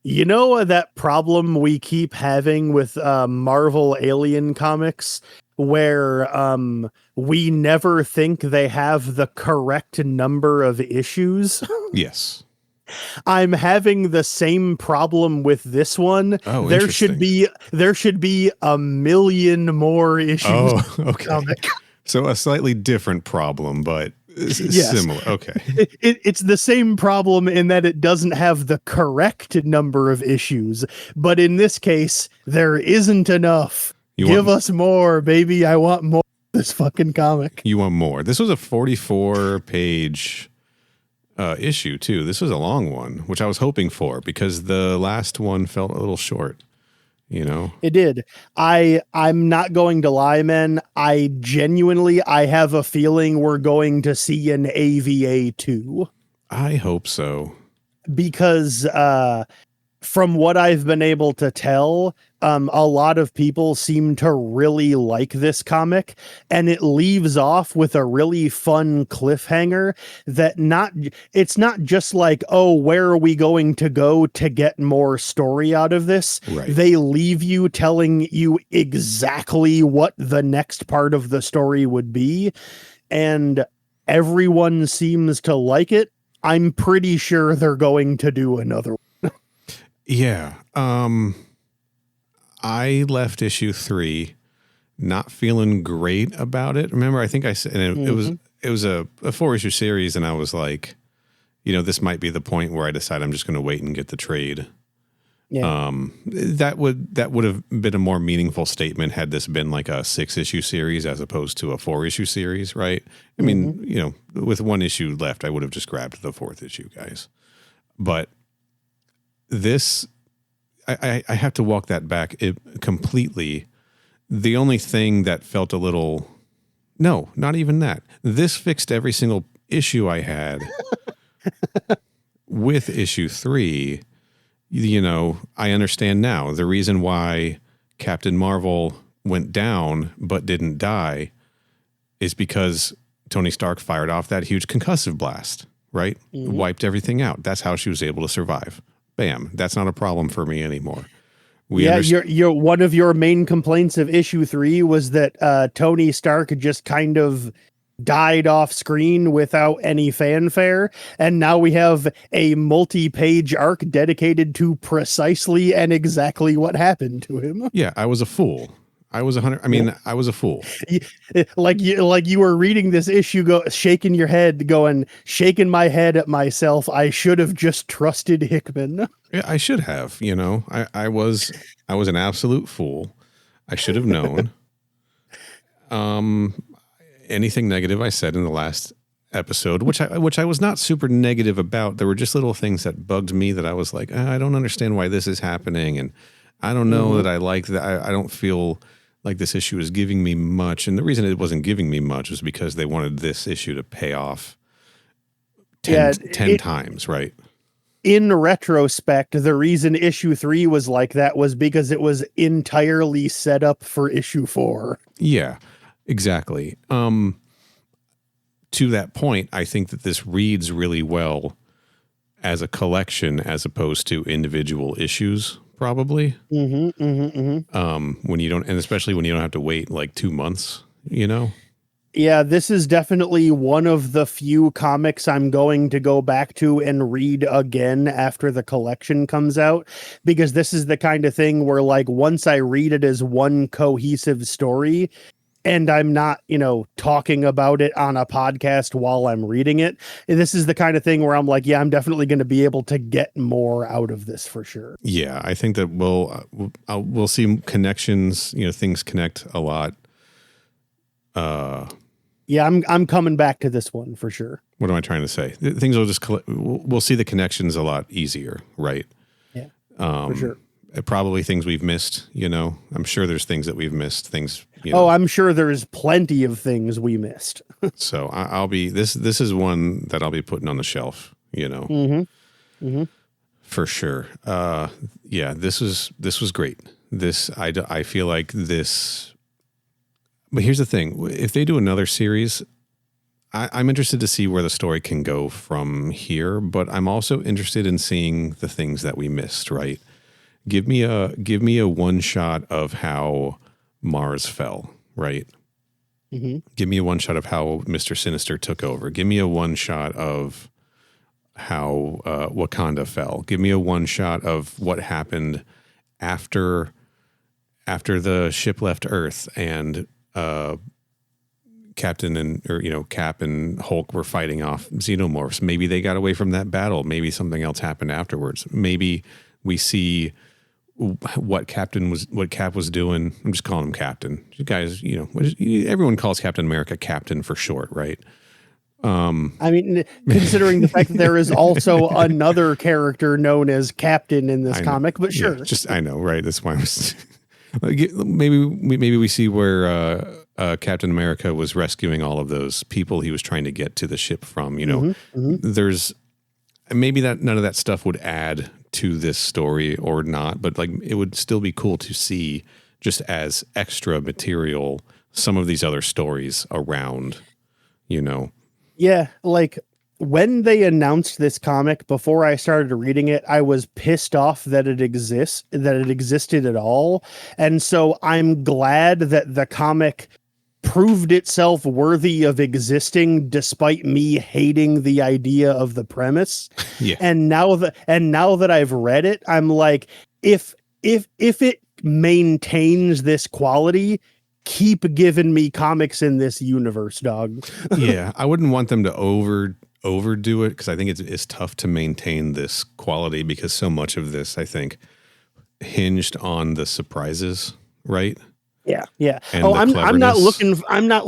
You know that problem we keep having with Marvel Alien comics where we never think they have the correct number of issues? Yes. I'm having the same problem with this one. Oh, there should be a million more issues. Oh, okay. Comic. So a slightly different problem, but similar. Okay. It's the same problem in that it doesn't have the correct number of issues, but in this case, there isn't enough. Give us more, baby. I want more of this fucking comic. You want more. This was a 44-page issue, too. This was a long one, which I was hoping for because the last one felt a little short. You know, it did. I'm not going to lie, man. I have a feeling we're going to see an AVA 2. I hope so. Because from what I've been able to tell, a lot of people seem to really like this comic, and it leaves off with a really fun cliffhanger that it's not just like, oh, where are we going to go to get more story out of this? Right. They leave you telling you exactly what the next part of the story would be, and everyone seems to like it. I'm pretty sure they're going to do another one. Yeah. I left issue 3 not feeling great about it. Remember, I think I said, and it was a 4-issue series, and I was like, you know, this might be the point where I decide I'm just going to wait and get the trade. Yeah. That would have been a more meaningful statement had this been like a 6-issue series as opposed to a 4-issue series, right? I mean, you know, with 1 issue left, I would have just grabbed the 4th issue, guys. But this, I have to walk that back completely. The only thing that felt a little, no, not even that. This fixed every single issue I had with issue 3. You know, I understand now the reason why Captain Marvel went down but didn't die is because Tony Stark fired off that huge concussive blast, right? Wiped everything out. That's how she was able to survive. Bam. That's not a problem for me anymore. Your one of your main complaints of issue 3 was that Tony Stark just kind of died off screen without any fanfare, and now we have a multi-page arc dedicated to precisely and exactly what happened to him. Yeah, I was a fool. I was a fool. Like you were reading this issue, shaking your head, shaking my head at myself. I should have just trusted Hickman. Yeah, I should have. You know, I was an absolute fool. I should have known. Anything negative I said in the last episode, which I was not super negative about. There were just little things that bugged me that I was like, I don't understand why this is happening, and I don't know that I like that. I don't feel like this issue is giving me much. And the reason it wasn't giving me much was because they wanted this issue to pay off 10 times, right? In retrospect, the reason issue 3 was like that was because it was entirely set up for issue 4. Yeah, exactly. To that point, I think that this reads really well as a collection as opposed to individual issues, probably. When you don't, and especially when you don't have to wait like 2 months, you know? Yeah, this is definitely one of the few comics I'm going to go back to and read again after the collection comes out, because this is the kind of thing where, like, once I read it as one cohesive story, and I'm not, you know, talking about it on a podcast while I'm reading it, this is the kind of thing where I'm like, yeah, I'm definitely going to be able to get more out of this for sure. Yeah, I think that we'll see connections, you know, things connect a lot. Yeah, I'm coming back to this one for sure. What am I trying to say? Things will just we'll see the connections a lot easier, right? Yeah, for sure. Probably things we've missed, you know. I'm sure there's things that we've missed. Things. You know. Oh, I'm sure there's plenty of things we missed. So I'll be this is one that I'll be putting on the shelf, you know. For sure. Yeah, this was great. I feel like this. But here's the thing: if they do another series, I'm interested to see where the story can go from here. But I'm also interested in seeing the things that we missed. Right? Give me a one shot of how Mars fell. Right? Give me a one shot of how Mr. Sinister took over. Give me a one shot of Wakanda fell. Give me a one shot of what happened after the ship left Earth and Cap and Hulk were fighting off xenomorphs. Maybe they got away from that battle. Maybe something else happened afterwards. Maybe we see what Cap was doing. I'm just calling him Captain. You guys, everyone calls Captain America Captain for short, right? I mean, considering the fact that there is also another character known as Captain in this comic, but sure. Yeah, I know, right? That's why I was maybe we see where Captain America was rescuing all of those people he was trying to get to the ship from. There's maybe that none of that stuff would add to this story or not, but like it would still be cool to see just as extra material some of these other stories around, Yeah, like when they announced this comic, before I started reading it, I was pissed off that it existed at all. And so I'm glad that the comic proved itself worthy of existing despite me hating the idea of the premise. Yeah. And now that I've read it, I'm like, if it maintains this quality, keep giving me comics in this universe, dog. Yeah, I wouldn't want them to overdo it because I think it's tough to maintain this quality because so much of this, I think, hinged on the surprises, right? Yeah. And I'm not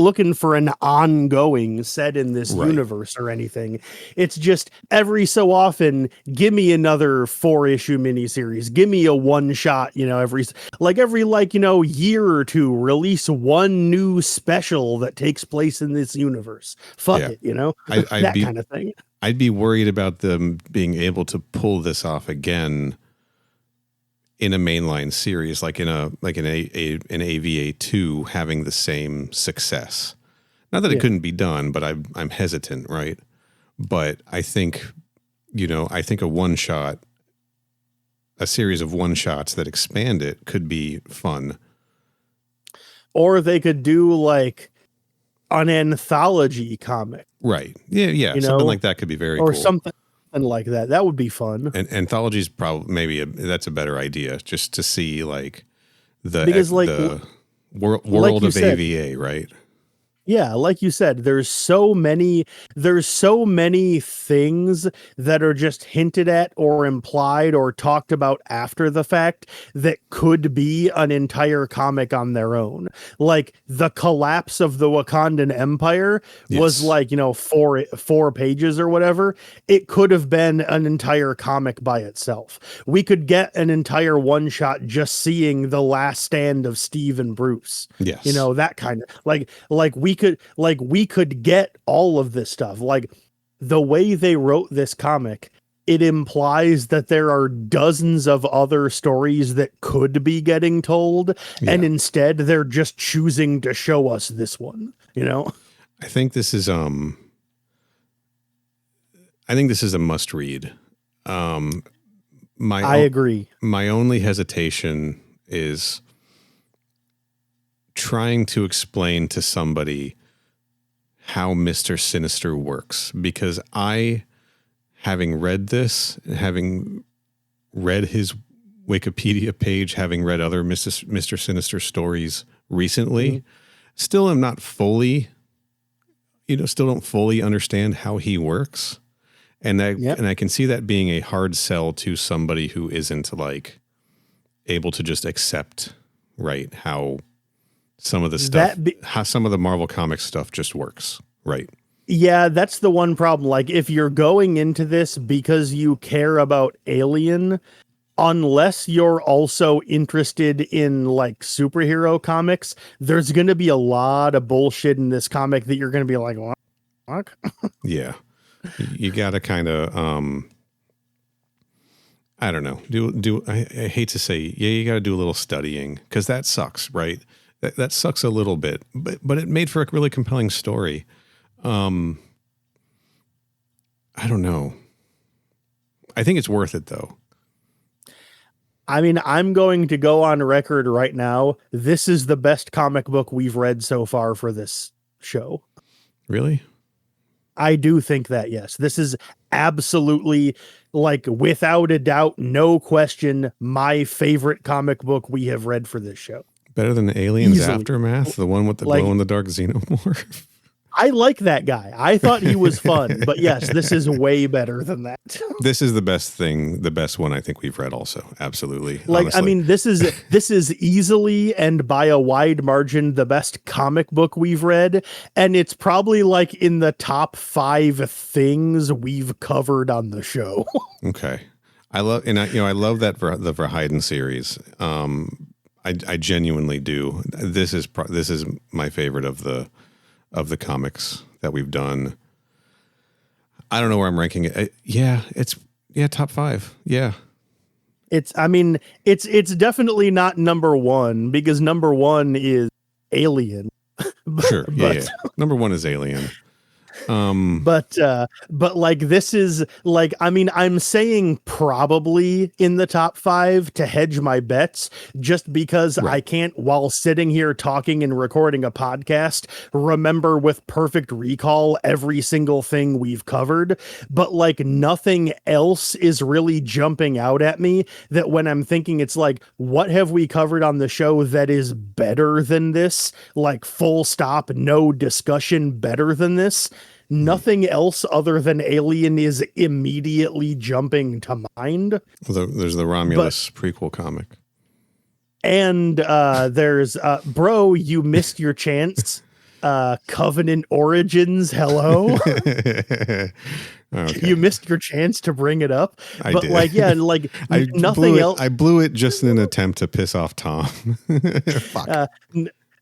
looking for an ongoing set in this Right. universe or anything. It's just every so often, give me another 4-issue miniseries. Give me a one shot, every year or two, release one new special that takes place in this universe. Fuck Yeah. it, I'd kind of thing. I'd be worried about them being able to pull this off again in a mainline series, like an AVA2 having the same success. Not that it couldn't be done, but I'm hesitant, right? But I think, a series of one shots that expand it could be fun. Or they could do like an anthology comic. Right. Yeah. Something like that could be very cool. Or something like that. That would be fun. And anthologies probably that's a better idea, just to see like the world of AVA, right? Yeah, like you said, there's so many things that are just hinted at or implied or talked about after the fact that could be an entire comic on their own. Like the collapse of the Wakandan Empire was like, 4 pages or whatever. It could have been an entire comic by itself. We could get an entire one shot just seeing the last stand of Steve and Bruce. Yes. That kind of we could get all of this stuff. Like the way they wrote this comic, it implies that there are dozens of other stories that could be getting told, and instead they're just choosing to show us this one, I think this is a must read. I agree. My only hesitation is trying to explain to somebody how Mr. Sinister works, because having read this, having read his Wikipedia page, having read other Mr. Sinister stories recently, still am not fully, still don't fully understand how he works. And I can see that being a hard sell to somebody who isn't like able to just accept, right, how some of the stuff, how some of the Marvel Comics stuff just works, right? Yeah, that's the one problem. Like, if you're going into this because you care about Alien, unless you're also interested in like superhero comics, there's going to be a lot of bullshit in this comic that you're going to be like, what? Yeah, you got to kind of, I don't know. I hate to say, you got to do a little studying because that sucks, right? That sucks a little bit, but it made for a really compelling story. I don't know. I think it's worth it though. I mean, I'm going to go on record right now. This is the best comic book we've read so far for this show. Really? I do think that, yes, this is absolutely, like, without a doubt, no question, my favorite comic book we have read for this show. Better than Aliens Easily. Aftermath, the one with the Like- glow in the dark xenomorph. I like that guy. I thought he was fun, but yes, this is way better than that. This is the best one I think we've read also. Absolutely. Like, honestly. I mean, this is easily and by a wide margin the best comic book we've read, and it's probably like in the top 5 things we've covered on the show. Okay. I love that the Verheiden series. I genuinely do. This is my favorite of the comics that we've done. I don't know where I'm ranking it. It's top 5. Yeah. It's definitely not number 1 because number 1 is Alien. Sure. Yeah. Number 1 is Alien. But like this is like, I mean, I'm saying probably in the top 5 to hedge my bets, just because Right. I can't, while sitting here talking and recording a podcast, remember with perfect recall every single thing we've covered. But like nothing else is really jumping out at me that when I'm thinking, it's like, what have we covered on the show that is better than this? Like full stop, no discussion, better than this. Nothing else other than Alien is immediately jumping to mind. There's the Romulus prequel comic. And there's bro, you missed your chance. Covenant Origins, hello. Okay. You missed your chance to bring it up. I But did. like, yeah, like nothing else. I blew it just in an attempt to piss off Tom. Fuck.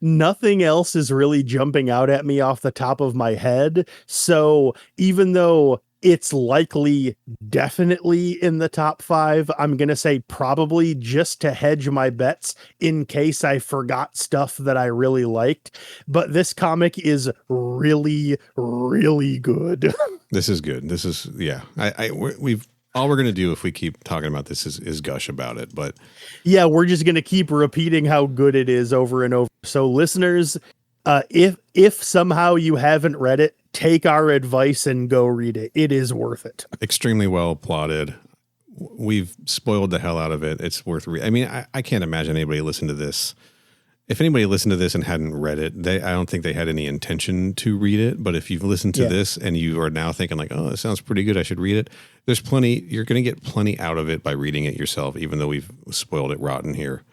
Nothing else is really jumping out at me off the top of my head. So even though it's likely definitely in the top 5, I'm going to say probably just to hedge my bets in case I forgot stuff that I really liked. But this comic is really, really good. This is good. This is, yeah. We've all we're going to do if we keep talking about this is gush about it. But yeah, we're just going to keep repeating how good it is over and over. So listeners, if somehow you haven't read it, take our advice and go read it. It is worth it. extremely well plotted. We've spoiled the hell out of it. It's worth I mean, I can't imagine anybody listened to this. If anybody listened to this and hadn't read it, I don't think they had any intention to read it. But if you've listened to this and you are now thinking like, oh, it sounds pretty good, I should read it. There's plenty. You're going to get plenty out of it by reading it yourself, even though we've spoiled it rotten here.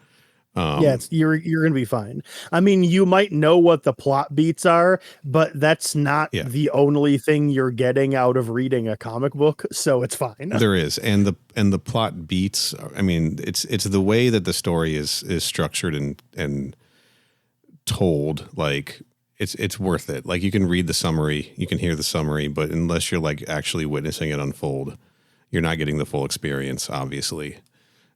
Yeah, you're going to be fine. I mean, you might know what the plot beats are, but that's not the only thing you're getting out of reading a comic book, so it's fine. There is, and the plot beats. I mean, it's the way that the story is structured and told. Like it's worth it. Like you can read the summary, you can hear the summary, but unless you're like actually witnessing it unfold, you're not getting the full experience. Obviously.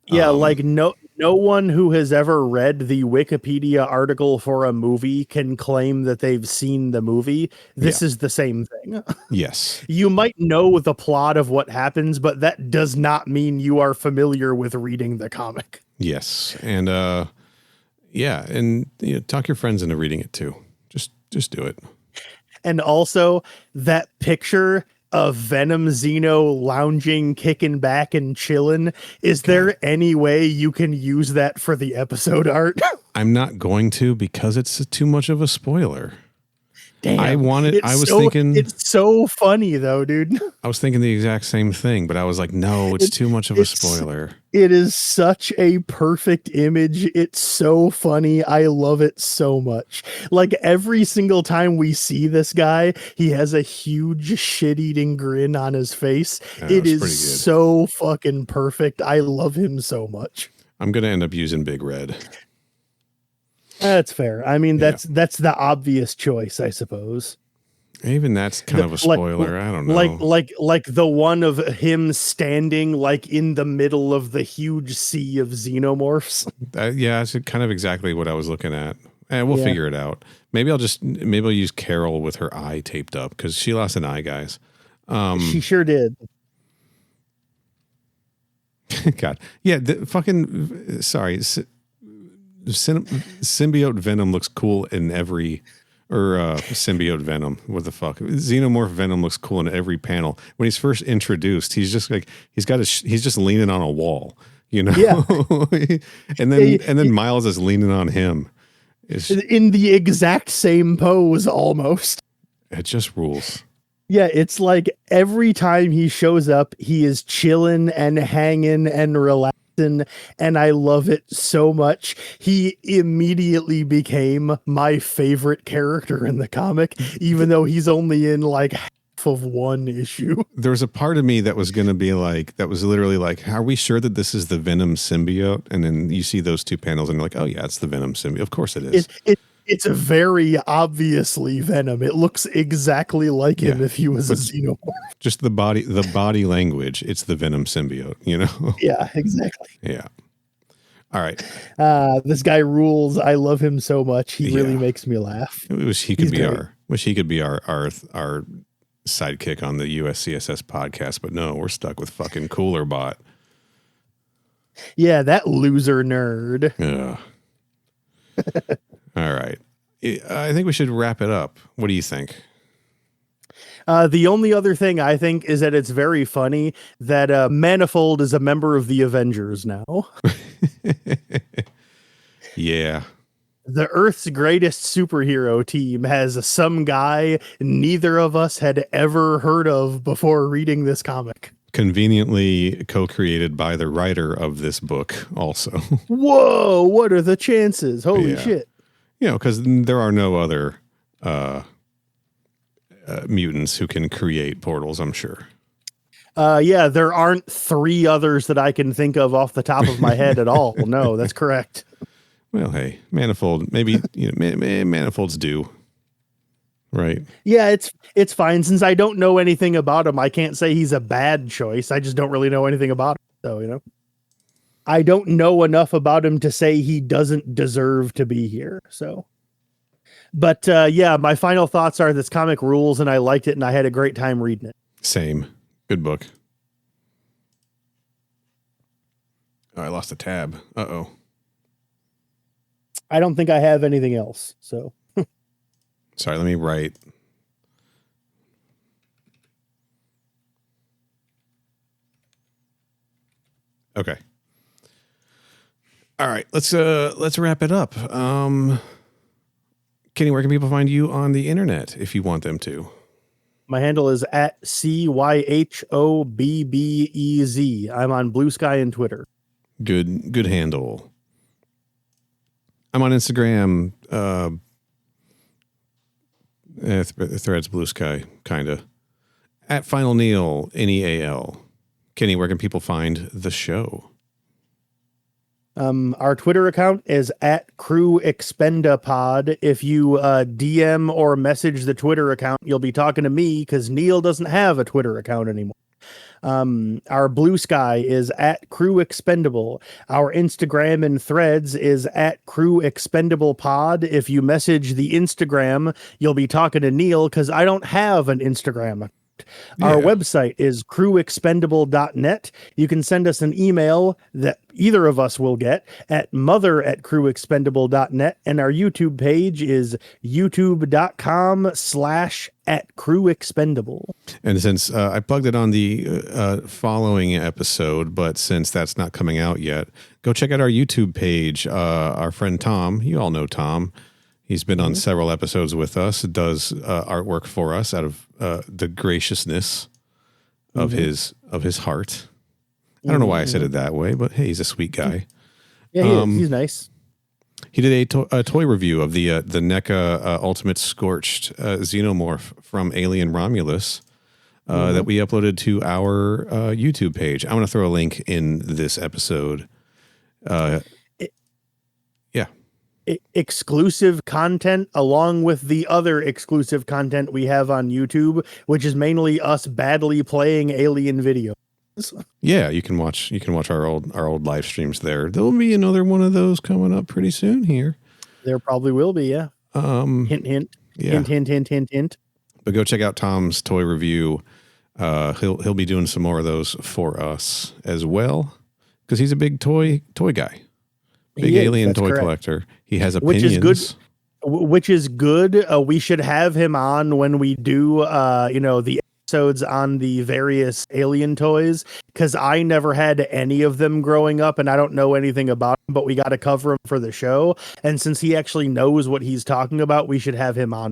Yeah, like no one who has ever read the Wikipedia article for a movie can claim that they've seen the movie. This is the same thing. Yes. You might know the plot of what happens, but that does not mean you are familiar with reading the comic. Yes. And and talk your friends into reading it too. Just do it. And also that picture of Venom Xeno lounging, kicking back and chilling. Is there any way you can use that for the episode art? I'm not going to because it's too much of a spoiler. Damn. I was thinking it's so funny though, dude. I was thinking the exact same thing, but I was like, no, it's too much of a spoiler. It is such a perfect image. It's so funny. I love it so much. Like every single time we see this guy, he has a huge shit-eating grin on his face. It is so fucking perfect. I love him so much. I'm going to end up using Big Red. That's fair. I mean, that's the obvious choice, I suppose. Even that's kind of a spoiler. I don't know. Like the one of him standing like in the middle of the huge sea of xenomorphs. That's kind of exactly what I was looking at. And we'll figure it out. Maybe I'll use Carol with her eye taped up because she lost an eye, guys. She sure did. God. Yeah, sorry. Symbiote Venom looks cool in every or symbiote venom. What the fuck? Xenomorph venom looks cool in every panel. When he's first introduced, he's just like he's just leaning on a wall, you know. Yeah. and then Miles is leaning on him. In the exact same pose, almost. It just rules. Yeah, it's like every time he shows up, he is chilling and hanging and relaxing, and I love it so much. He immediately became my favorite character in the comic, even though he's only in like half of one issue. There was a part of me that was going to be like, that was literally like, are we sure that this is the Venom symbiote? And then you see those two panels and you're like, oh yeah, it's the Venom symbiote. Of course it is. It's a very obviously Venom. It looks exactly like him if he was a xenomorph. Just the body language. It's the Venom symbiote, you know? Yeah, exactly. Yeah. All right. This guy rules. I love him so much. He really makes me laugh. Wish he could be our sidekick on the USCSS podcast, but no, we're stuck with fucking Cooler Bot. Yeah, that loser nerd. Yeah. All right. I think we should wrap it up. What do you think? The only other thing I think is that it's very funny that Manifold is a member of the Avengers now. Yeah. The Earth's greatest superhero team has some guy neither of us had ever heard of before reading this comic. Conveniently co-created by the writer of this book also. Whoa, what are the chances? Holy shit. You know, because there are no other mutants who can create portals, I'm sure. Yeah, there aren't three others that I can think of off the top of my head at all. No, that's correct. Well, hey, Manifold, maybe Manifold's due. Right. Yeah, it's fine. Since I don't know anything about him, I can't say he's a bad choice. I just don't really know anything about him. So, you know, I don't know enough about him to say he doesn't deserve to be here. So, but yeah, my final thoughts are this comic rules and I liked it and I had a great time reading it. Same. Good book. Oh, I lost a tab. Uh-oh. I don't think I have anything else. So. Sorry, let me write. Okay. All right, let's wrap it up. Kenny, where can people find you on the internet if you want them to? My handle is at CYHOBBEZ. I'm on Blue Sky and Twitter. Good handle. I'm on Instagram. Threads, Blue Sky, kind of. At Final Neil, NEAL. Kenny, where can people find the show? Our Twitter account is at Crew Expendapod. If you DM or message the Twitter account, you'll be talking to me because Neil doesn't have a Twitter account anymore. Our Blue Sky is at Crew Expendable. Our Instagram and Threads is at Crew Expendable Pod. If you message the Instagram, you'll be talking to Neil because I don't have an Instagram. Our website is crewexpendable.net. You can send us an email that either of us will get at mother@crewexpendable.net. And our YouTube page is youtube.com/@crewexpendable. And since I plugged it on the following episode, but since that's not coming out yet, go check out our YouTube page. Our friend Tom, you all know Tom. He's been on several episodes with us, does artwork for us out of the graciousness of his heart. I don't know why I said it that way, but hey, he's a sweet guy. Yeah, he's nice. He did a toy review of the NECA Ultimate Scorched Xenomorph from Alien Romulus that we uploaded to our YouTube page. I'm going to throw a link in this episode. Exclusive content along with the other exclusive content we have on YouTube, which is mainly us badly playing alien videos. Yeah, you can watch our old live streams there. There'll be another one of those coming up pretty soon here. There probably will be, yeah. Hint, hint. Yeah. Hint. But go check out Tom's toy review. He'll be doing some more of those for us as well because he's a big toy guy. Big alien toy collector. He has opinions. which is good. We should have him on when we do, the episodes on the various alien toys, because I never had any of them growing up and I don't know anything about them, but we got to cover him for the show. And since he actually knows what he's talking about, we should have him on.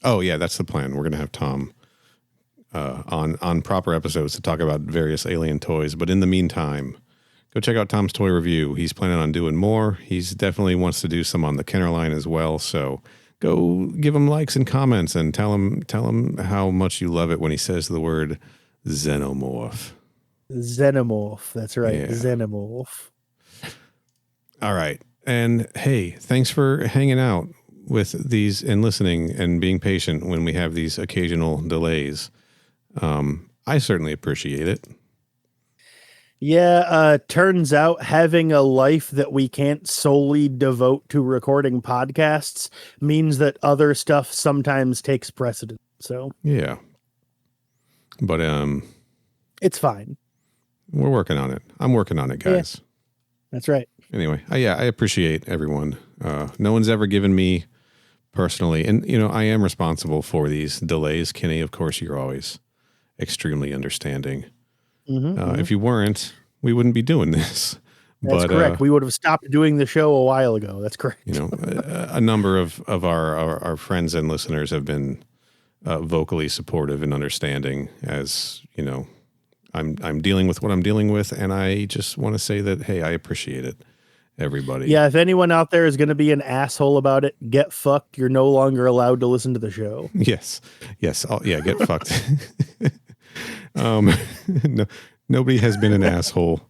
Oh yeah, that's the plan. We're going to have Tom on proper episodes to talk about various alien toys. But in the meantime, go check out Tom's toy review. He's planning on doing more. He's definitely wants to do some on the Kenner line as well. So go give him likes and comments and tell him how much you love it when he says the word xenomorph. Xenomorph. That's right. Yeah. Xenomorph. All right. And hey, thanks for hanging out with these and listening and being patient when we have these occasional delays. I certainly appreciate it. Yeah, turns out having a life that we can't solely devote to recording podcasts means that other stuff sometimes takes precedence. So Yeah. But it's fine. we're working on it. I'm working on it, guys. Yeah, that's right. Anyway, I appreciate everyone. No one's ever given me personally, and I am responsible for these delays. Kenny, of course, you're always extremely understanding. If you weren't, we wouldn't be doing this. That's correct. We would have stopped doing the show a while ago. That's correct. A number of our friends and listeners have been vocally supportive and understanding. As I'm dealing with what I'm dealing with, and I just want to say that hey, I appreciate it, everybody. Yeah, if anyone out there is going to be an asshole about it, get fucked. You're no longer allowed to listen to the show. Yes. Get fucked. No, nobody has been an asshole.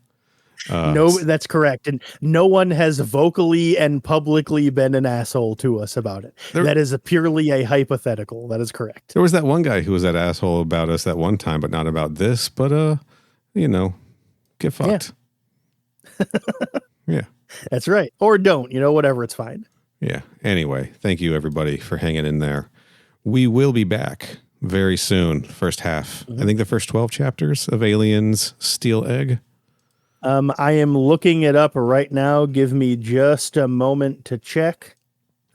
No, that's correct. And no one has vocally and publicly been an asshole to us about it. That is purely a hypothetical. That is correct. There was that one guy who was that asshole about us that one time, but not about this. But, get fucked. Yeah. That's right. Or don't, whatever. It's fine. Yeah. Anyway, thank you, everybody, for hanging in there. We will be back very soon. First half. I think the first 12 chapters of Aliens Steel Egg. I am looking it up right now. Give me just a moment to check.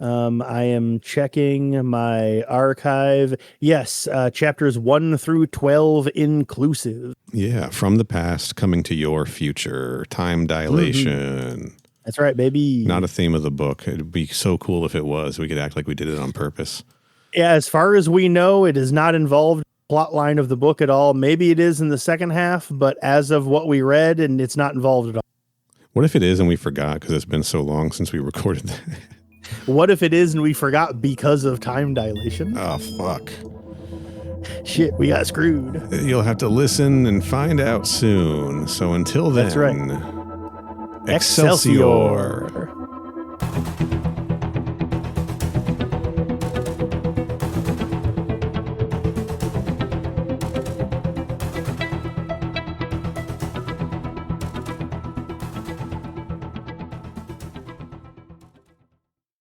I am checking my archive. Yes, chapters 1 through 12 inclusive. Yeah, from the past coming to your future. Time dilation. That's right, baby. Not a theme of the book. It'd be so cool if it was. We could act like we did it on purpose. Yeah, as far as we know, it is not involved plot line of the book at all. Maybe it is in the second half, but as of what we read, and it's not involved at all. What if it is and we forgot because it's been so long since we recorded that? What if it is and we forgot because of time dilation? Oh, fuck. Shit, we got screwed. You'll have to listen and find out soon. So until then, That's right. Excelsior.